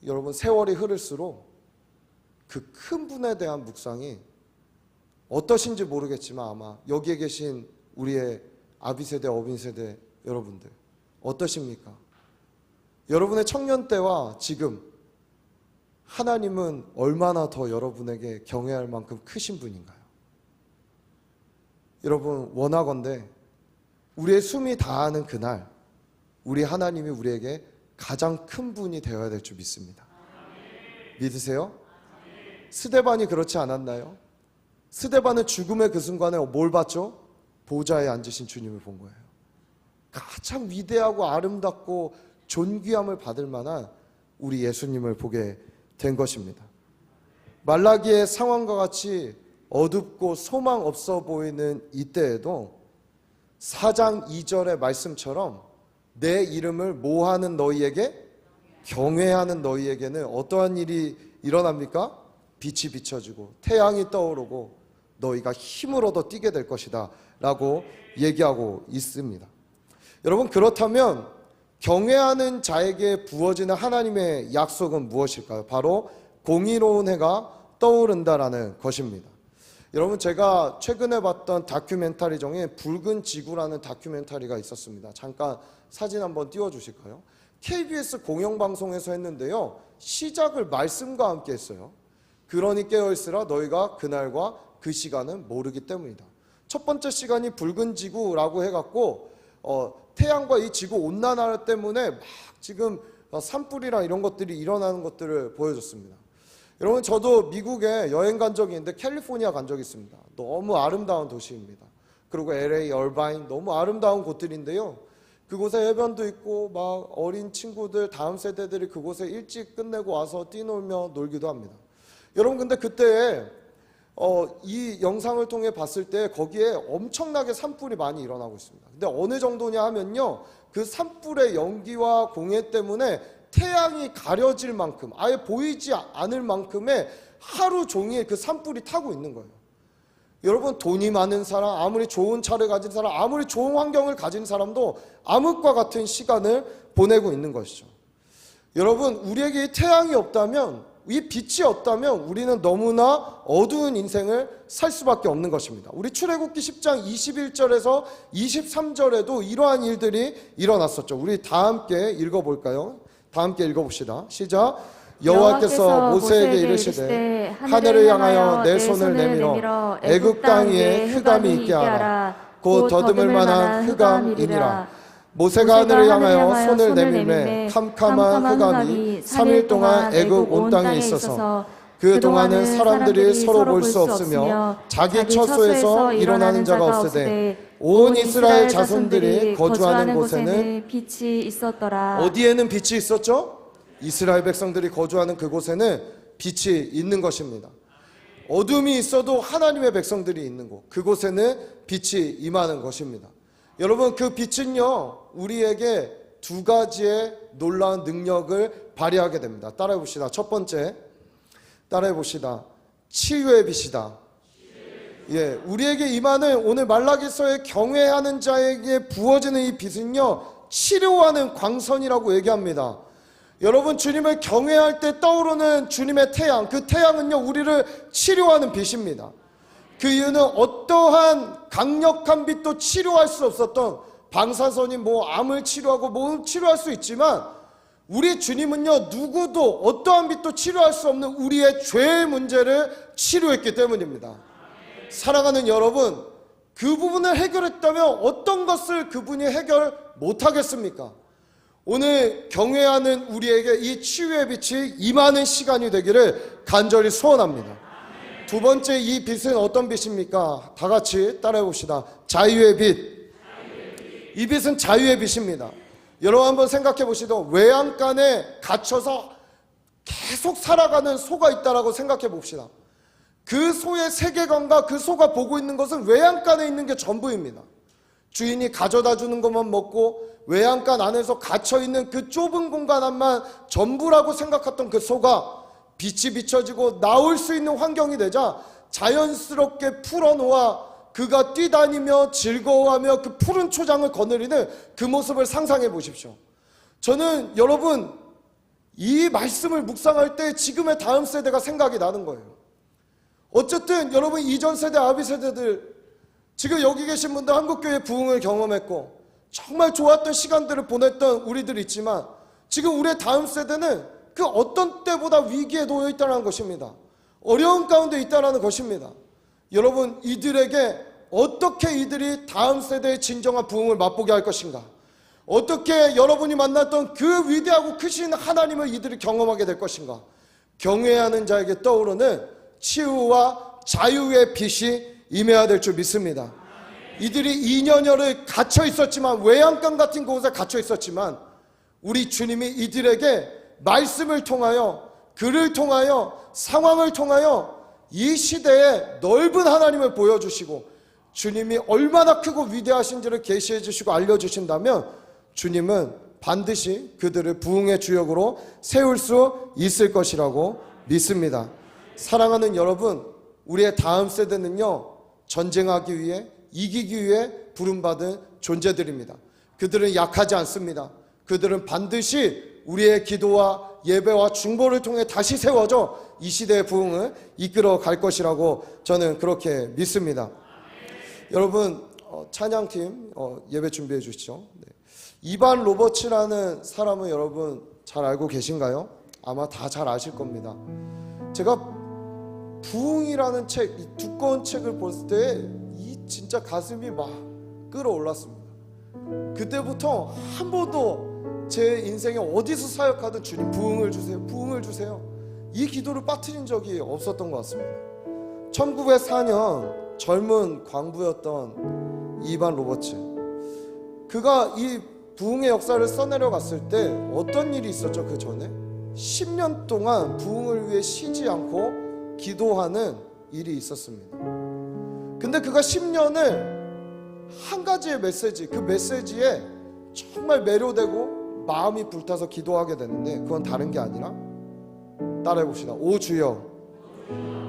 여러분, 세월이 흐를수록 그 큰 분에 대한 묵상이 어떠신지 모르겠지만 아마 여기에 계신 우리의 아비세대, 어민세대 여러분들 어떠십니까? 여러분의 청년 때와 지금 하나님은 얼마나 더 여러분에게 경외할 만큼 크신 분인가요? 여러분, 원하건대 우리의 숨이 다하는 그날 우리 하나님이 우리에게 가장 큰 분이 되어야 될 줄 믿습니다. 믿으세요? 스데반이 그렇지 않았나요? 스데반은 죽음의 그 순간에 뭘 봤죠? 보좌에 앉으신 주님을 본 거예요. 가장 위대하고 아름답고 존귀함을 받을 만한 우리 예수님을 보게 된 것입니다. 말라기의 상황과 같이 어둡고 소망 없어 보이는 이때에도 4장 2절의 말씀처럼 내 이름을 모하는 너희에게, 경외하는 너희에게는 어떠한 일이 일어납니까? 빛이 비춰지고 태양이 떠오르고 너희가 힘을 얻어 뛰게 될 것이다 라고 얘기하고 있습니다. 여러분, 그렇다면 경외하는 자에게 부어지는 하나님의 약속은 무엇일까요? 바로 공의로운 해가 떠오른다라는 것입니다. 여러분, 제가 최근에 봤던 다큐멘터리 중에 붉은 지구라는 다큐멘터리가 있었습니다. 잠깐 사진 한번 띄워주실까요? KBS 공영방송에서 했는데요, 시작을 말씀과 함께 했어요. 그러니 깨어있으라, 너희가 그날과 그 시간은 모르기 때문이다. 첫 번째 시간이 붉은 지구라고 해갖고 태양과 이 지구 온난화 때문에 막 지금 산불이랑 이런 것들이 일어나는 것들을 보여줬습니다. 여러분, 저도 미국에 여행 간 적이 있는데 캘리포니아 간 적이 있습니다. 너무 아름다운 도시입니다. 그리고 LA, 얼바인 너무 아름다운 곳들인데요, 그곳에 해변도 있고 막 어린 친구들, 다음 세대들이 그곳에 일찍 끝내고 와서 뛰놀며 놀기도 합니다. 여러분, 근데 그때 이 영상을 통해 봤을 때 거기에 엄청나게 산불이 많이 일어나고 있습니다. 근데 어느 정도냐 하면요, 그 산불의 연기와 공해 때문에 태양이 가려질 만큼, 아예 보이지 않을 만큼의 하루 종일 그 산불이 타고 있는 거예요. 여러분, 돈이 많은 사람, 아무리 좋은 차를 가진 사람, 아무리 좋은 환경을 가진 사람도 암흑과 같은 시간을 보내고 있는 것이죠. 여러분, 우리에게 이 태양이 없다면, 이 빛이 없다면 우리는 너무나 어두운 인생을 살 수밖에 없는 것입니다. 우리 출애굽기 10장 21절에서 23절에도 이러한 일들이 일어났었죠. 우리 다 함께 읽어볼까요? 다 함께 읽어봅시다. 시작. 여호와께서 모세에게 이르시되 하늘을 향하여 내 손을 내밀어 애굽 땅 위에 흑암이 있게 하라. 곧 더듬을 만한 흑암이니라. 모세가 하늘을 향하여 손을 내밀매 캄캄한 흑암이 3일 동안 애굽 온 땅에 있어서 그 동안은 사람들이 서로 볼 수 없으며 자기 처소에서 일어나는 자가 없으되 온 이스라엘 자손들이 거주하는 곳에는 빛이 있었더라. 어디에는 빛이 있었죠? 이스라엘 백성들이 거주하는 그곳에는 빛이 있는 것입니다. 어둠이 있어도 하나님의 백성들이 있는 곳, 그곳에는 빛이 임하는 것입니다. 여러분, 그 빛은요, 우리에게 두 가지의 놀라운 능력을 발휘하게 됩니다. 따라해 봅시다. 첫 번째, 따라해 봅시다. 치유의 빛이다. 예, 우리에게 임하는 오늘 말라기서에 경외하는 자에게 부어지는 이 빛은요, 치료하는 광선이라고 얘기합니다. 여러분, 주님을 경외할 때 떠오르는 주님의 태양, 그 태양은요, 우리를 치료하는 빛입니다. 그 이유는 어떠한 강력한 빛도 치료할 수 없었던, 방사선이 암을 치료하고 몸을 치료할 수 있지만 우리 주님은요, 누구도 어떠한 빛도 치료할 수 없는 우리의 죄의 문제를 치료했기 때문입니다. 사랑하는 여러분, 그 부분을 해결했다면 어떤 것을 그분이 해결 못하겠습니까? 오늘 경외하는 우리에게 이 치유의 빛이 임하는 시간이 되기를 간절히 소원합니다. 두 번째, 이 빛은 어떤 빛입니까? 다 같이 따라해 봅시다. 자유의 빛. 이 빛은 자유의 빛입니다. 여러분, 한번 생각해 보시죠. 외양간에 갇혀서 계속 살아가는 소가 있다라고 생각해 봅시다. 그 소의 세계관과 그 소가 보고 있는 것은 외양간에 있는 게 전부입니다. 주인이 가져다 주는 것만 먹고 외양간 안에서 갇혀있는 그 좁은 공간만 전부라고 생각했던 그 소가 빛이 비춰지고 나올 수 있는 환경이 되자 자연스럽게 풀어놓아 그가 뛰다니며 즐거워하며 그 푸른 초장을 거느리는 그 모습을 상상해 보십시오. 저는 여러분, 이 말씀을 묵상할 때 지금의 다음 세대가 생각이 나는 거예요. 어쨌든 여러분, 이전 세대, 아비 세대들, 지금 여기 계신 분들 한국교회 부흥을 경험했고 정말 좋았던 시간들을 보냈던 우리들이 있지만 지금 우리의 다음 세대는 그 어떤 때보다 위기에 놓여 있다는 것입니다. 어려운 가운데 있다는 것입니다. 여러분, 이들에게 어떻게 이들이 다음 세대의 진정한 부흥을 맛보게 할 것인가? 어떻게 여러분이 만났던 그 위대하고 크신 하나님을 이들이 경험하게 될 것인가? 경외하는 자에게 떠오르는 치유와 자유의 빛이 임해야 될 줄 믿습니다. 이들이 2년여를 갇혀 있었지만, 외양간 같은 곳에 갇혀 있었지만 우리 주님이 이들에게 말씀을 통하여, 글을 통하여, 상황을 통하여 이 시대에 넓은 하나님을 보여주시고 주님이 얼마나 크고 위대하신지를 계시해 주시고 알려주신다면 주님은 반드시 그들을 부흥의 주역으로 세울 수 있을 것이라고 믿습니다. 사랑하는 여러분, 우리의 다음 세대는요, 전쟁하기 위해, 이기기 위해 부름받은 존재들입니다. 그들은 약하지 않습니다. 그들은 반드시 우리의 기도와 예배와 중보를 통해 다시 세워져 이 시대의 부흥을 이끌어 갈 것이라고 저는 그렇게 믿습니다. 여러분, 찬양팀 예배 준비해 주시죠. 네. 이반 로버츠라는 사람은 여러분 잘 알고 계신가요? 아마 다 잘 아실 겁니다. 제가 부흥이라는 책, 이 두꺼운 책을 봤을 때 이 진짜 가슴이 막 끌어올랐습니다. 그때부터 한 번도 제 인생에 어디서 사역하든 주님 부흥을 주세요, 부흥을 주세요, 이 기도를 빠뜨린 적이 없었던 것 같습니다. 1904년 젊은 광부였던 이반 로버츠, 그가 이 부흥의 역사를 써내려 갔을 때 어떤 일이 있었죠? 그 전에 10년 동안 부흥을 위해 쉬지 않고 기도하는 일이 있었습니다. 근데 그가 10년을 한 가지의 메시지, 그 메시지에 정말 매료되고 마음이 불타서 기도하게 되는데, 그건 다른 게 아니라, 따라해 봅시다. 오 주여,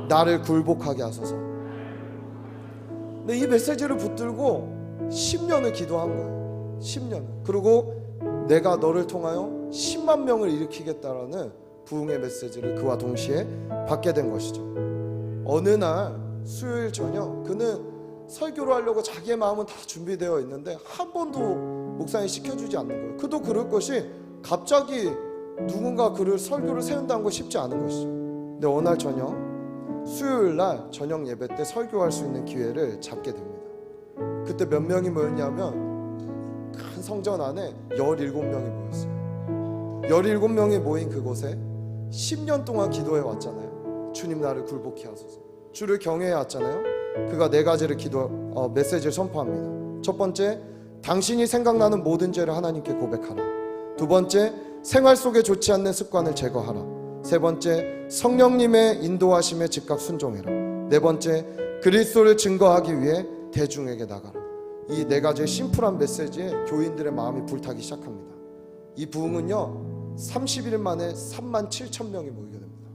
나를 굴복하게 하소서. 근데 이 메시지를 붙들고 10년을 기도한 거예요. 10년. 그리고 내가 너를 통하여 10만 명을 일으키겠다라는 부흥의 메시지를 그와 동시에 받게 된 것이죠. 어느 날 수요일 저녁, 그는 설교를 하려고 자기의 마음은 다 준비되어 있는데 한 번도 목사님이 시켜주지 않는 거예요. 그도 그럴 것이 갑자기 누군가 그를 설교를 세운다는 거 쉽지 않은 것이죠. 근데 어느 날 저녁, 수요일 날 저녁 예배 때 설교할 수 있는 기회를 잡게 됩니다. 그때 몇 명이 모였냐면 큰 성전 안에 17명이 모였어요. 17명이 모인 그곳에 10년 동안 기도해 왔잖아요. 주님 나를 굴복케 하소서. 주를 경외해 왔잖아요. 그가 4가지를 메시지를 선포합니다. 첫 번째, 당신이 생각나는 모든 죄를 하나님께 고백하라. 두 번째, 생활 속에 좋지 않는 습관을 제거하라. 세 번째, 성령님의 인도하심에 즉각 순종해라. 네 번째, 그리스도를 증거하기 위해 대중에게 나가라. 이 4가지의 심플한 메시지에 교인들의 마음이 불타기 시작합니다. 이 부흥은요 30일 만에 3만 7천 명이 모이게 됩니다.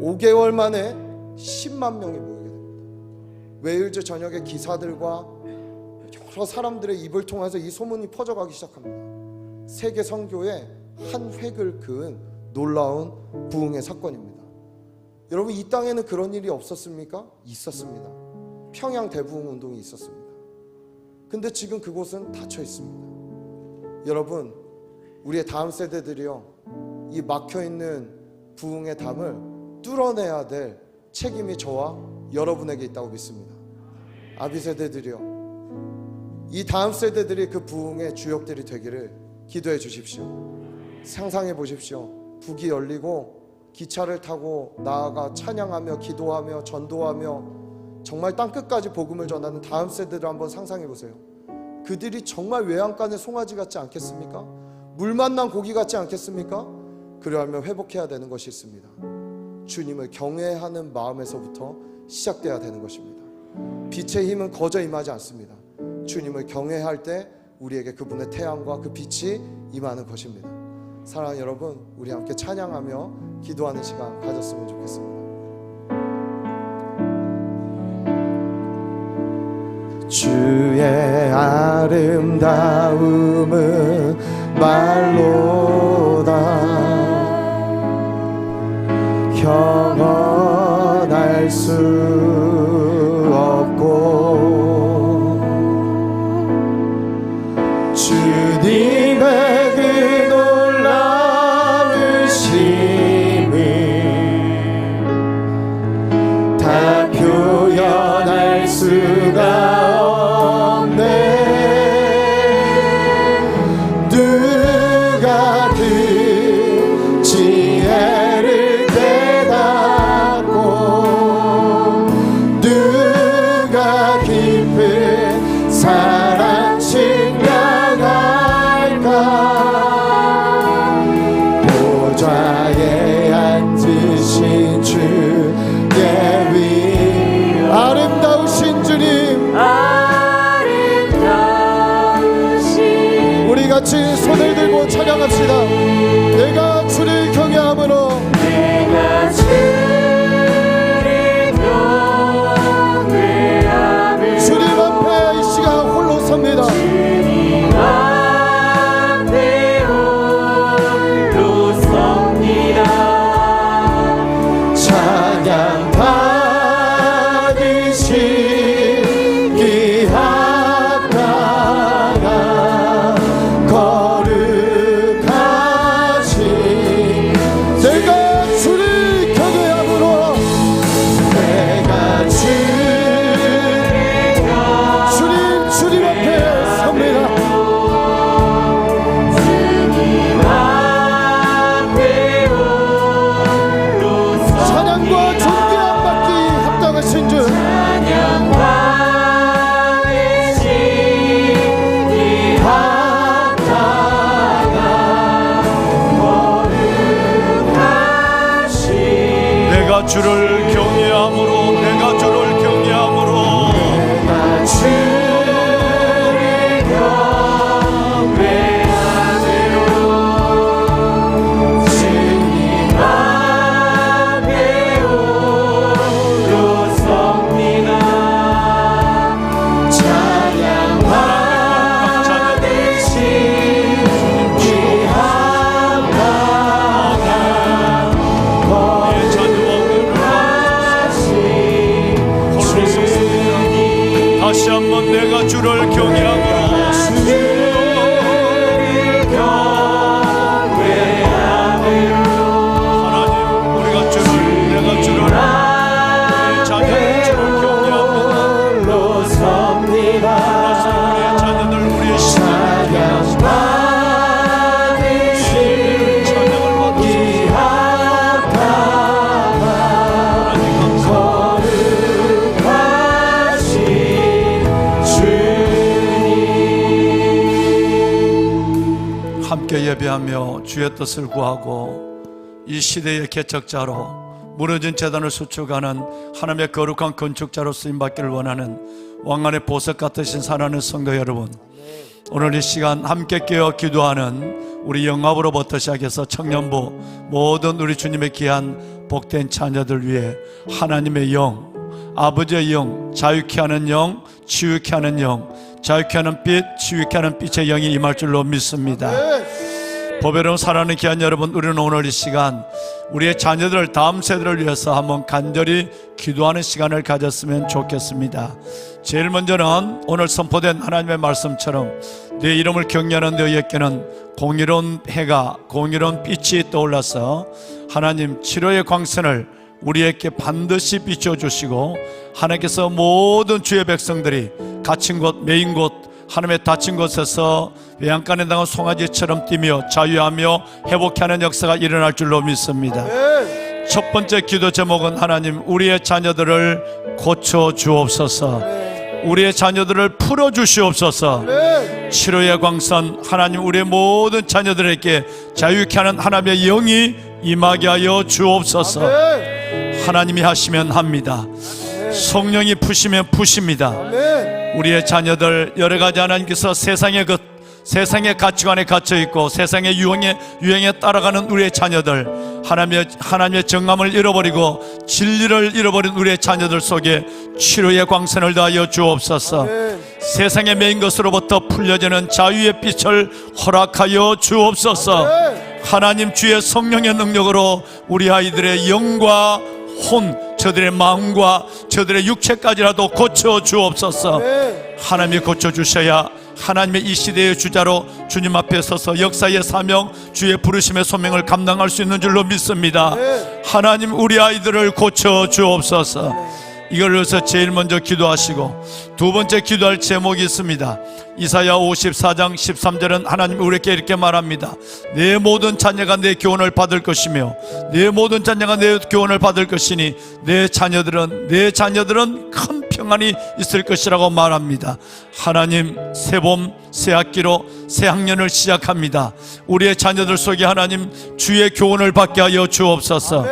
5개월 만에 10만 명이 모이게 됩니다. 웨일즈 전역의 기사들과 여러 사람들의 입을 통해서 이 소문이 퍼져가기 시작합니다. 세계 선교의 한 획을 그은 놀라운 부흥의 사건입니다. 여러분, 이 땅에는 그런 일이 없었습니까? 있었습니다. 평양 대부흥 운동이 있었습니다. 근데 지금 그곳은 닫혀 있습니다. 여러분, 우리의 다음 세대들이요, 이 막혀있는 부흥의 담을 뚫어내야 될 책임이 저와 여러분에게 있다고 믿습니다. 아비 세대들이요, 이 다음 세대들이 그 부흥의 주역들이 되기를 기도해 주십시오. 상상해 보십시오. 북이 열리고 기차를 타고 나아가 찬양하며 기도하며 전도하며 정말 땅끝까지 복음을 전하는 다음 세대를 한번 상상해 보세요. 그들이 정말 외양간의 송아지 같지 않겠습니까? 물 만난 고기 같지 않겠습니까? 그러하면 회복해야 되는 것이 있습니다. 주님을 경외하는 마음에서부터 시작돼야 되는 것입니다. 빛의 힘은 거저 임하지 않습니다. 주님을 경외할 때 우리에게 그분의 태양과 그 빛이 임하는 것입니다. 사랑하는 여러분, 우리 함께 찬양하며 기도하는 시간 가졌으면 좋겠습니다. 주의 아름다움은 말로다 형언할 수 없고 주님의 그 놀라우심을 다 표현할 수가 누가 그 지혜를 깨닫고 누가 깊은 사랑 증명할까. 보좌에 앉으신 주의 위 아름다우신 주님, 우리 같이 손을 들고 찬양합시다. 내가 주를 경외함으로, 내가 주를 경외함으로 내가 주를 경외함으로 내가 주를 경외함으로 내가 주를 경외함으로 주님 앞에 올라섭니다. 찬양 받으신 귀한 내 자녀와 주님 다시 한번 내가 주를 경외함으로 하나님 우리가 주를 내가 주를 내 자녀들 주를 경외함으로 올라섭니다. 우리의 자녀들 우리의 신앙을 받으신 찬양을 귀한 거룩하신 주님. 함께 예배하며 주의 뜻을 구하고 이 시대의 개척자로 무너진 재단을 수축하는 하나님의 거룩한 건축자로 쓰임받기를 원하는 왕관의 보석 같으신 사랑하는 성도 여러분, 오늘 이 시간 함께 깨어 기도하는 우리 영합으로부터 시작해서 청년부 모든 우리 주님의 귀한 복된 자녀들 위해 하나님의 영, 아버지의 영, 자유케 하는 영, 치유케 하는 영, 자유케 하는 빛, 치유케 하는 빛의 영이 임할 줄로 믿습니다. 보배로운 사랑하는 귀한 여러분, 우리는 오늘 이 시간 우리의 자녀들, 다음 세대를 위해서 한번 간절히 기도하는 시간을 가졌으면 좋겠습니다. 제일 먼저는 오늘 선포된 하나님의 말씀처럼 내 이름을 경외하는 너희에게는 공의로운 해가, 공의로운 빛이 떠올라서 하나님 치료의 광선을 우리에게 반드시 비춰주시고, 하나님께서 모든 주의 백성들이 갇힌 곳, 매인 곳, 하나님의 다친 곳에서 외양간에 당한 송아지처럼 뛰며 자유하며 회복하는 역사가 일어날 줄로 믿습니다. 첫 번째 기도 제목은 하나님 우리의 자녀들을 고쳐 주옵소서, 우리의 자녀들을 풀어 주시옵소서. 치료의 광선 하나님 우리의 모든 자녀들에게 자유케 하는 하나님의 영이 임하게 하여 주옵소서. 하나님이 하시면 합니다. 성령이 푸시면 푸십니다. 우리의 자녀들 여러 가지 하나님께서 세상의 세상의 가치관에 갇혀 있고 세상의 유행에 따라가는 우리의 자녀들, 하나님의 정감을 잃어버리고 진리를 잃어버린 우리의 자녀들 속에 치료의 광선을 다하여 주옵소서. 세상의 메인 것으로부터 풀려지는 자유의 빛을 허락하여 주옵소서. 하나님 주의 성령의 능력으로 우리 아이들의 영과 혼, 저들의 마음과 저들의 육체까지라도 고쳐 주옵소서. 하나님이 고쳐 주셔야 하나님의 이 시대의 주자로 주님 앞에 서서 역사의 사명, 주의 부르심의 소명을 감당할 수 있는 줄로 믿습니다. 하나님 우리 아이들을 고쳐 주옵소서. 이걸 위해서 제일 먼저 기도하시고, 두 번째 기도할 제목이 있습니다. 이사야 54장 13절은 하나님 우리에게 이렇게 말합니다. 내 모든 자녀가 내 교훈을 받을 것이며 내 모든 자녀가 내 교훈을 받을 것이니 내 자녀들은 큰 평안이 있을 것이라고 말합니다. 하나님 새봄 새학기로 새학년을 시작합니다. 우리의 자녀들 속에 하나님 주의 교훈을 받게 하여 주옵소서.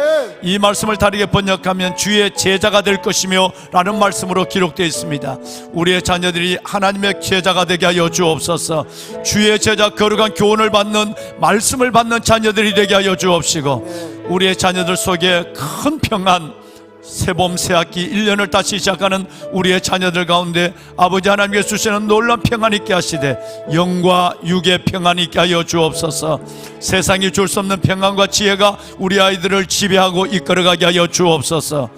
이 말씀을 다르게 번역하면 주의 제자가 될 것이며 라는 말씀으로 기록되어 있습니다. 우리의 자녀들이 하나님의 제자가 되게 하여 주옵소서. 주의 제자, 거룩한 교훈을 받는, 말씀을 받는 자녀들이 되게 하여 주옵시고, 우리의 자녀들 속에 큰 평안, 새봄 새학기 1년을 다시 시작하는 우리의 자녀들 가운데 아버지 하나님께서 주시는 놀라운 평안이 있게 하시되 영과 육의 평안이 있게 하여 주옵소서. 세상이 줄 수 없는 평안과 지혜가 우리 아이들을 지배하고 이끌어가게 하여 주옵소서.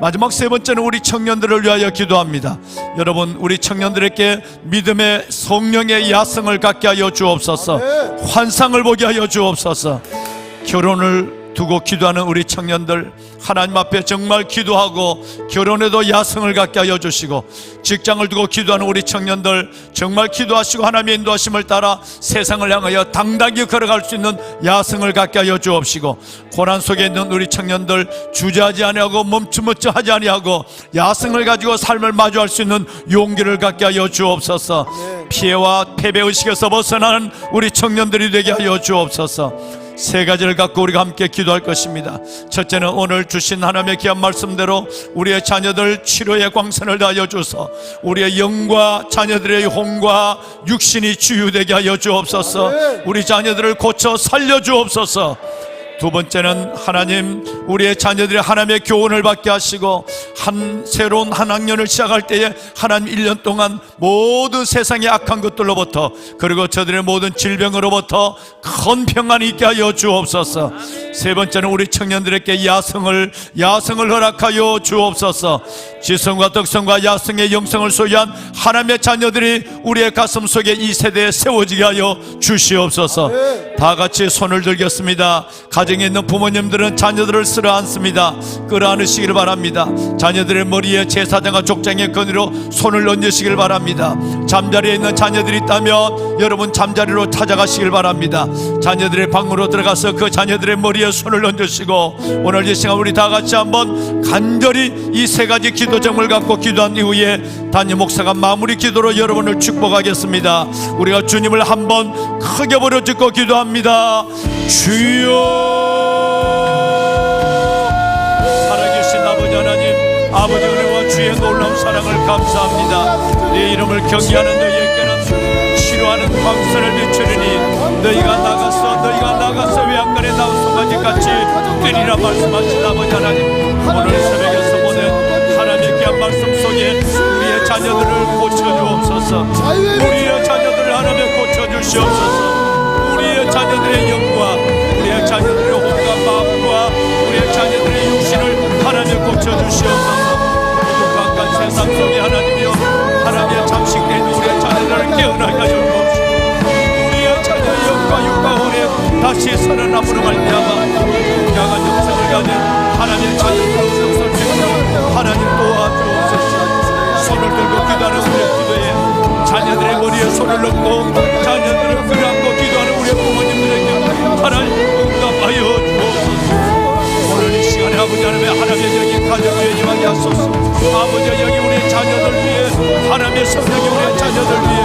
마지막 세 번째는 우리 청년들을 위하여 기도합니다. 여러분, 우리 청년들에게 믿음의 성령의 야성을 갖게 하여 주옵소서. 환상을 보게 하여 주옵소서. 결혼을 두고 기도하는 우리 청년들, 하나님 앞에 정말 기도하고 결혼에도 야성을 갖게 하여 주시고, 직장을 두고 기도하는 우리 청년들 정말 기도하시고 하나님의 인도하심을 따라 세상을 향하여 당당히 걸어갈 수 있는 야성을 갖게 하여 주옵시고, 고난 속에 있는 우리 청년들 주저하지 아니하고 멈추지 아니하고 야성을 가지고 삶을 마주할 수 있는 용기를 갖게 하여 주옵소서. 피해와 패배의식에서 벗어나는 우리 청년들이 되게 하여 주옵소서. 세 가지를 갖고 우리가 함께 기도할 것입니다. 첫째는 오늘 주신 하나님의 귀한 말씀대로 우리의 자녀들 치료의 광선을 다하여 주소 우리의 영과 자녀들의 혼과 육신이 치유되게 하여 주옵소서. 우리 자녀들을 고쳐 살려 주옵소서. 두 번째는 하나님 우리의 자녀들이 하나님의 교훈을 받게 하시고 새로운 한 학년을 시작할 때에 하나님 1년 동안 모든 세상의 악한 것들로부터 그리고 저들의 모든 질병으로부터 큰 평안이 있게 하여 주옵소서. 세 번째는 우리 청년들에게 야성을 허락하여 주옵소서. 지성과 덕성과 야성의 영성을 소유한 하나님의 자녀들이 우리의 가슴 속에 이 세대에 세워지게 하여 주시옵소서. 다 같이 손을 들겠습니다. 가정에 있는 부모님들은 자녀들을 쓸어안습니다. 끌어안으시길 바랍니다. 자녀들의 머리에 제사장과 족장의 건의로 손을 얹으시길 바랍니다. 잠자리에 있는 자녀들이 있다면 여러분 잠자리로 찾아가시길 바랍니다. 자녀들의 방으로 들어가서 그 자녀들의 머리에 손을 얹으시고 오늘 이 시간 우리 다 같이 한번 간절히 이 세 가지 기도 제목을 갖고 기도한 이후에 담임 목사가 마무리 기도로 여러분을 축복하겠습니다. 우리가 주님을 한번 크게 부르짖고 기도합니다. 주여, 살아계신 아버지 하나님, 아버지 은혜와 주의 놀라운 사랑을 감사합니다. 네 이름을 경외하는 너희에게는 치료하는 광선을 비추리니 너희가 나가서 외양간에 나온 송아지같이 뛰리라 말씀하신 아버지 하나님, 오늘 새벽에서 보낸 하나님의 귀한 말씀 속에 우리의 자녀들을 고쳐주옵소서. 우리의 자녀들을 하나님 고쳐주시옵소서. 우리의 자녀들의 영과 우리의 자녀들의 혼과 마음과 우리의 자녀들의 육신을 하나님 고쳐주시옵소서. 부족한 세상 속에 하나님이여 하나님의 잠식된 우리의 자녀들을 깨어나게 하여 주옵소서. 우리의 자녀의 영과 육과 혼에 다시 살아남으로 말미암아 영원한 영생을 가진 하나님의 자녀들을 하나님 도와주옵소서. 손을 들고 기도하는 우리의 기도에 자녀들의 머리에 손을 넣고 자녀들을 끌어안고 기도하는 우리의 부모님들에게 하나님 응답하여 주옵소서. 오늘 이 시간에 아버지 하나님의 영이 가정 위에 임하게 하소서. 아버지 여기 우리 자녀들 위해 하나님의 성령이 우리 자녀들 위해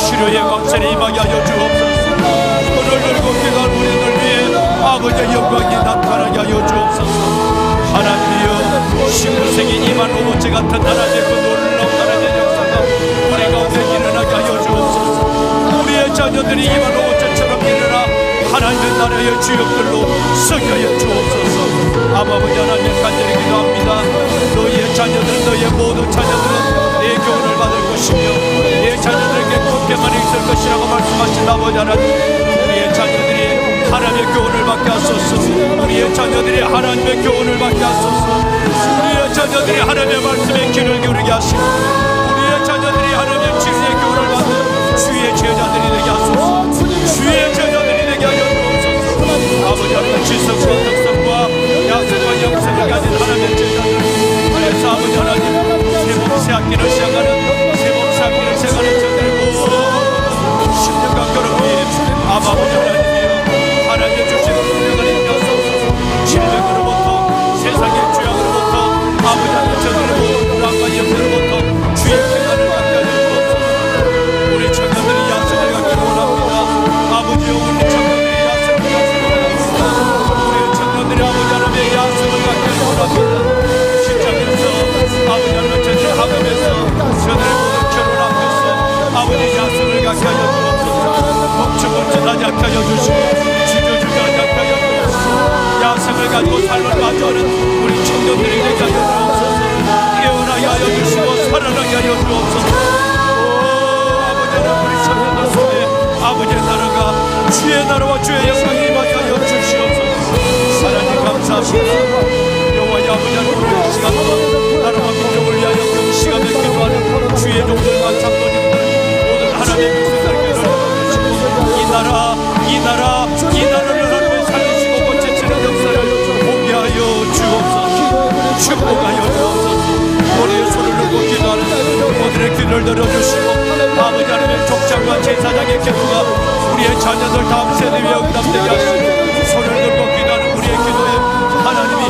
치료의 광선이 임하게 하여 주옵소서. 손을 들고 기도하는 우리들 위해 아버지의 영광이 나타나게 하여 주옵소서. 하나님이여 19세기 2만 5번째 같은 하나님의 그 놀라운 하나님의 역사가 우리 가운데 일어나게 하여 주옵소서. 우리의 자녀들이 2만 5번째처럼 일어나 하나님의 나라의 주역들로 서게 하여 주옵소서. 아버지 하나님 간절히 기도합니다. 너희의 자녀들은 너희의 모든 자녀들은 내 교훈을 받을 것이며 내 자녀들에게 큰 평안이 있을 것이라고 말씀하신 아버지 하나님, 우리의 자녀들이 하나님의 교훈을 받게 하소서. 우리의 자녀들이 하나님의 교훈을 받게 하소서. 우리의 자녀들이 하나님의 말씀에 귀를 기울이게 하시고 우리의 자녀들이 하나님의 진리의 교훈을 받는 주의 제자들이 되게 하소서. 주의 제자들이 되게 하여 주옵소서. 아버지 하나님 지성과 덕성과 야성과 영성을 가진 하나님의 제자들, 그래서 아버지 하나님 새봄 새학기를 시작하는 저들의 모든 10년간 걸음 위에 아버지 하나님이여 하나님의 주시는 은혜를 인하소서. 질병으로부터 세상의 죄악으로부터 아버지 하나님 저들의 모든 불안과 염려로부터 주의 평안을 갖게 하여 주옵소서. 우리 청년들이 야성을 갖기 원합니다. 아버지여 우리 청년들이 야성을 갖기 원합니다. 우리 청년들이 아버지 하나님의 야성을 갖기 원합니다. 직장에서 아버지 하나님 저들의 학업에서 저들의 모든 결혼 앞에서 아버지 야성을 갖게 하여 주옵소서. 멈춰하지 않게 하여 주시고 주저주저하지 않게 하여 주옵소서. 야성을 가지고 삶을 마주하는 우리 청년들이 되게 하여 주옵소서. 깨어나게 하여 주시고 살아나게 하여 주옵소서. 아버지 하나님 우리 청년들 속에 아버지의 나라가 주의 나라와 주의 영광이 임하게 하여 주시옵소서. 하나님 감사합니다. 여호와의 아버지 하나님 오늘 이 시간도 나라와 민족을 위하여 경시하며 기도하는 주의 종들과 장로님들 모든 하나님의 백성들에게 이 나라를 하나님의 살리시고 고치시는 역사를 보게 하여 주옵소서. 축복하여 주옵소서. 우리의 손을 들고 기도하는 모두의 귀를 들어주시고 아버지 하나님의 족장과 제사장의 기도가 우리의 자녀들 다음 세대 위에 응답되게 하시고 손을 들고 기도하는 우리의 기도에 하나님이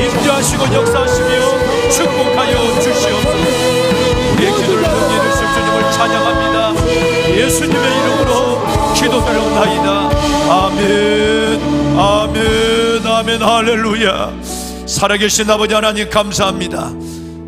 임재하시고 역사하시며 축복하여 주시옵소서. 우리의 기도를 응해 주실 주님을 찬양합니다. 예수님의 이름으로 기도드렸나이다. 아멘, 아멘, 아멘, 할렐루야. 살아계신 아버지 하나님 감사합니다.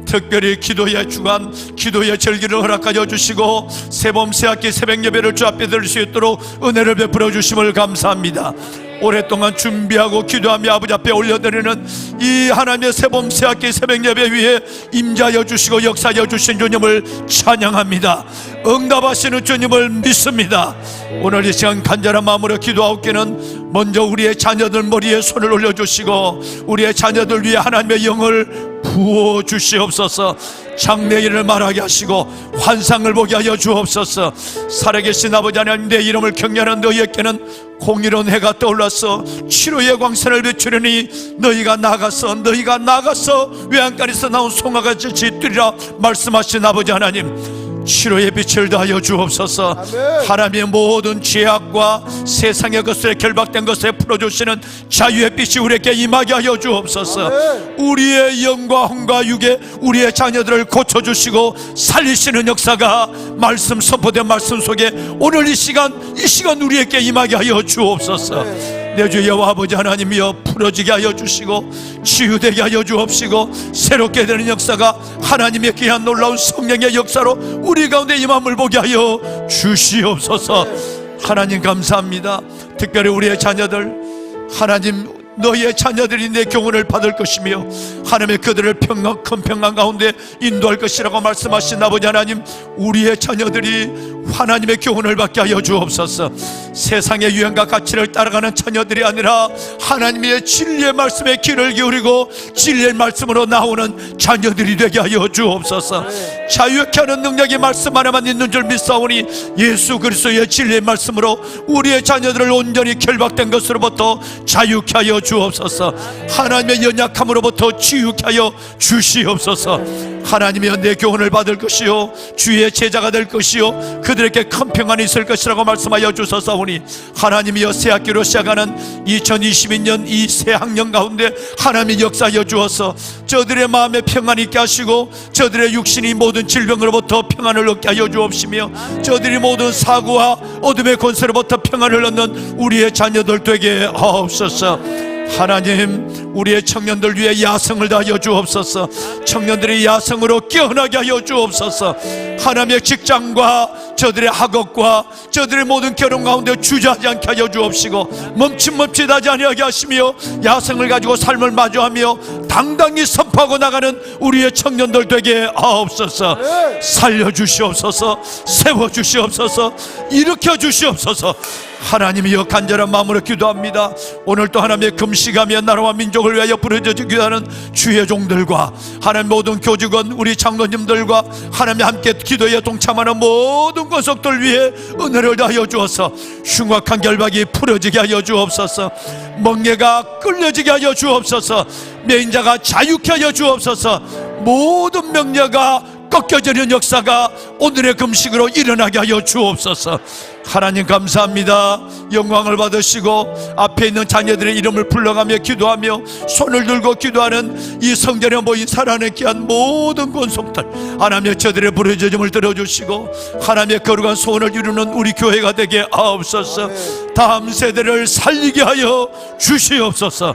특별히 기도의 주간, 기도의 절기를 허락하여 주시고 새봄 새학기 새벽 예배를 주 앞에 드릴 수 있도록 은혜를 베풀어 주심을 감사합니다. 오랫동안 준비하고 기도하며 아버지 앞에 올려드리는 이 하나님의 새봄 새학기 새벽 예배 위에 임자여 주시고 역사여 주신 주님을 찬양합니다. 응답하시는 주님을 믿습니다. 오늘 이 시간 간절한 마음으로 기도하옵기는 먼저 우리의 자녀들 머리에 손을 올려주시고 우리의 자녀들 위해 하나님의 영을 부어 주시옵소서. 장래일을 말하게 하시고 환상을 보게 하여 주옵소서. 살아계신 아버지 하나님, 내 이름을 경외하는 너희에게는 공의로운 해가 떠올라서 치료의 광선을 비추려니 너희가 나가서 외양간에서 나온 송아같이 뛰리라 말씀하신 아버지 하나님, 치료의 빛을 다하여 주옵소서. 아멘. 하나님의 모든 죄악과 세상의 것에 결박된 것에 풀어주시는 자유의 빛이 우리에게 임하게 하여 주옵소서. 아멘. 우리의 영과 혼과 육에 우리의 자녀들을 고쳐주시고 살리시는 역사가 말씀 선포된 말씀 속에 오늘 이 시간 우리에게 임하게 하여 주옵소서. 아멘. 내 주 여호와 아버지 하나님이여, 풀어지게 하여 주시고 치유되게 하여 주옵시고 새롭게 되는 역사가 하나님의 귀한 놀라운 성령의 역사로 우리 가운데 임함을 보게 하여 주시옵소서. 하나님 감사합니다. 특별히 우리의 자녀들, 하나님 너희의 자녀들이 내 교훈을 받을 것이며 하나님의 그들을 큰 평강 가운데 인도할 것이라고 말씀하신 아버지 하나님, 우리의 자녀들이 하나님의 교훈을 받게 하여 주옵소서. 세상의 유행과 가치를 따라가는 자녀들이 아니라 하나님의 진리의 말씀에 귀를 기울이고 진리의 말씀으로 나오는 자녀들이 되게 하여 주옵소서. 자유케 하는 능력이 말씀 하나만 있는 줄 믿사오니 예수 그리스도의 진리의 말씀으로 우리의 자녀들을 온전히 결박된 것으로부터 자유케 하여 주옵소서. 하나님의 연약함으로부터 치유케 하여 주시옵소서. 하나님이여, 내 교훈을 받을 것이요 주의 제자가 될 것이요 그들에게 큰 평안이 있을 것이라고 말씀하여 주소서오니, 하나님이여, 새학기로 시작하는 2022년 이 새 학년 가운데 하나님이 역사하여 주어서 저들의 마음에 평안이 있게 하시고 저들의 육신이 모든 질병으로부터 평안을 얻게 하여 주옵시며 저들이 모든 사고와 어둠의 권세로부터 평안을 얻는 우리의 자녀들 되게 하옵소서. 하나님, 우리의 청년들 위해 야성을 다하여 주옵소서. 청년들의 야성으로 깨어나게 하여 주옵소서. 하나님의 직장과 저들의 학업과 저들의 모든 결혼 가운데 주저하지 않게 하여 주옵시고 멈칫멈칫하지 아니하게 하시며 야성을 가지고 삶을 마주하며 당당히 선포하고 나가는 우리의 청년들 되게 하옵소서. 살려주시옵소서. 세워주시옵소서. 일으켜주시옵소서. 하나님이여, 간절한 마음으로 기도합니다. 오늘 또 하나님의 금식하며 나라와 민족을 위하여 부르짖어 기도하는 주의 종들과 하나님 모든 교직원, 우리 장로님들과 하나님 함께 기도에 동참하는 모든 권속들 위해 은혜를 다하여 주어서 흉악한 결박이 풀어지게 하여 주옵소서. 멍에가 끌려지게 하여 주옵소서. 매인자가 자유케 하여 주옵소서. 모든 명령가 꺾여지는 역사가 오늘의 금식으로 일어나게 하여 주옵소서. 하나님 감사합니다. 영광을 받으시고 앞에 있는 자녀들의 이름을 불러가며 기도하며 손을 들고 기도하는 이 성전에 모인 살아내 귀한 모든 권속들, 하나님의 저들의 부르짖음을 들어주시고 하나님의 거룩한 소원을 이루는 우리 교회가 되게 하옵소서. 다음 세대를 살리게 하여 주시옵소서.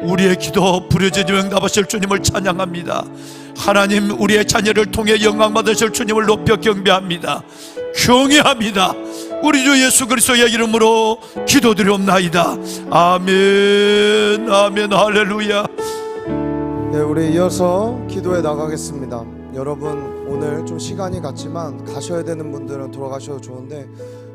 우리의 기도 부르짖음 응답하실 주님을 찬양합니다. 하나님, 우리의 자녀를 통해 영광 받으실 주님을 높여 경배합니다. 경외합니다. 우리 주 예수 그리스도의 이름으로 기도드리옵나이다. 아멘, 아멘, 할렐루야. 네, 우리 이어서 기도에 나가겠습니다. 여러분, 오늘 좀 시간이 갔지만 가셔야 되는 분들은 돌아가셔도 좋은데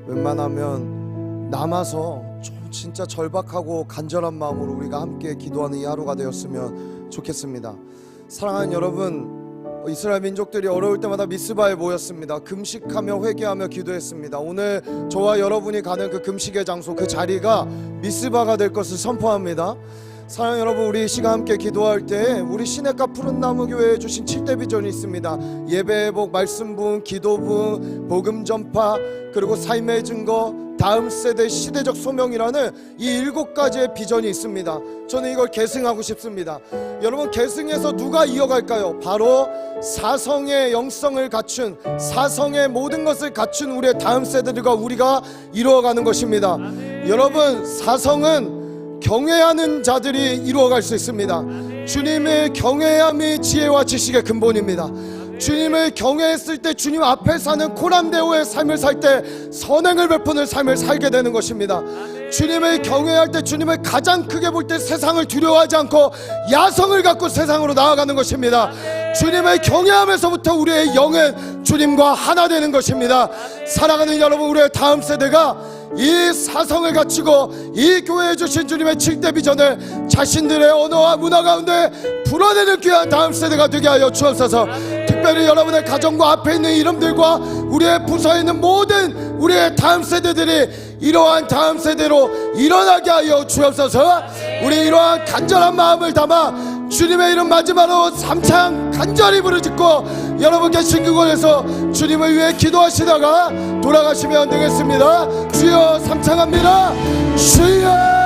웬만하면 남아서 좀 진짜 절박하고 간절한 마음으로 우리가 함께 기도하는 이 하루가 되었으면 좋겠습니다. 사랑하는 여러분, 이스라엘 민족들이 어려울 때마다 미스바에 모였습니다. 금식하며 회개하며 기도했습니다. 오늘 저와 여러분이 가는 그 금식의 장소, 그 자리가 미스바가 될 것을 선포합니다. 사랑하는 여러분, 우리 시간 함께 기도할 때 우리 시냇가 푸른나무 교회에 주신 7대 비전이 있습니다. 예배 회복, 말씀 부흥, 기도 부흥, 복음 전파, 그리고 삶의 증거, 다음 세대 시대적 소명이라는 이 7가지의 비전이 있습니다. 저는 이걸 계승하고 싶습니다. 여러분, 계승해서 누가 이어갈까요? 바로 사성의 영성을 갖춘, 사성의 모든 것을 갖춘 우리의 다음 세대들과 우리가 이루어가는 것입니다. 여러분, 사성은 경외하는 자들이 이루어갈 수 있습니다. 주님의 경외함이 지혜와 지식의 근본입니다. 주님을 경외했을 때 주님 앞에 사는 코람데오의 삶을 살 때 선행을 베푸는 삶을 살게 되는 것입니다. 주님을 경외할 때 주님을 가장 크게 볼 때 세상을 두려워하지 않고 야성을 갖고 세상으로 나아가는 것입니다. 주님을 경외하면서부터 우리의 영은 주님과 하나 되는 것입니다. 사랑하는 여러분, 우리의 다음 세대가 이 사성을 갖추고 이 교회에 주신 주님의 7대 비전을 자신들의 언어와 문화 가운데 불어내는 귀한 다음 세대가 되게 하여 주옵소서. 특별히 여러분의 가정과 앞에 있는 이름들과 우리의 부서에 있는 모든 우리의 다음 세대들이 이러한 다음 세대로 일어나게 하여 주옵소서. 우리 이러한 간절한 마음을 담아 주님의 이름 마지막으로 삼창 간절히 부르짖고 여러분 계신 그곳에서 주님을 위해 기도하시다가 돌아가시면 되겠습니다. 주여 삼창합니다. 주여.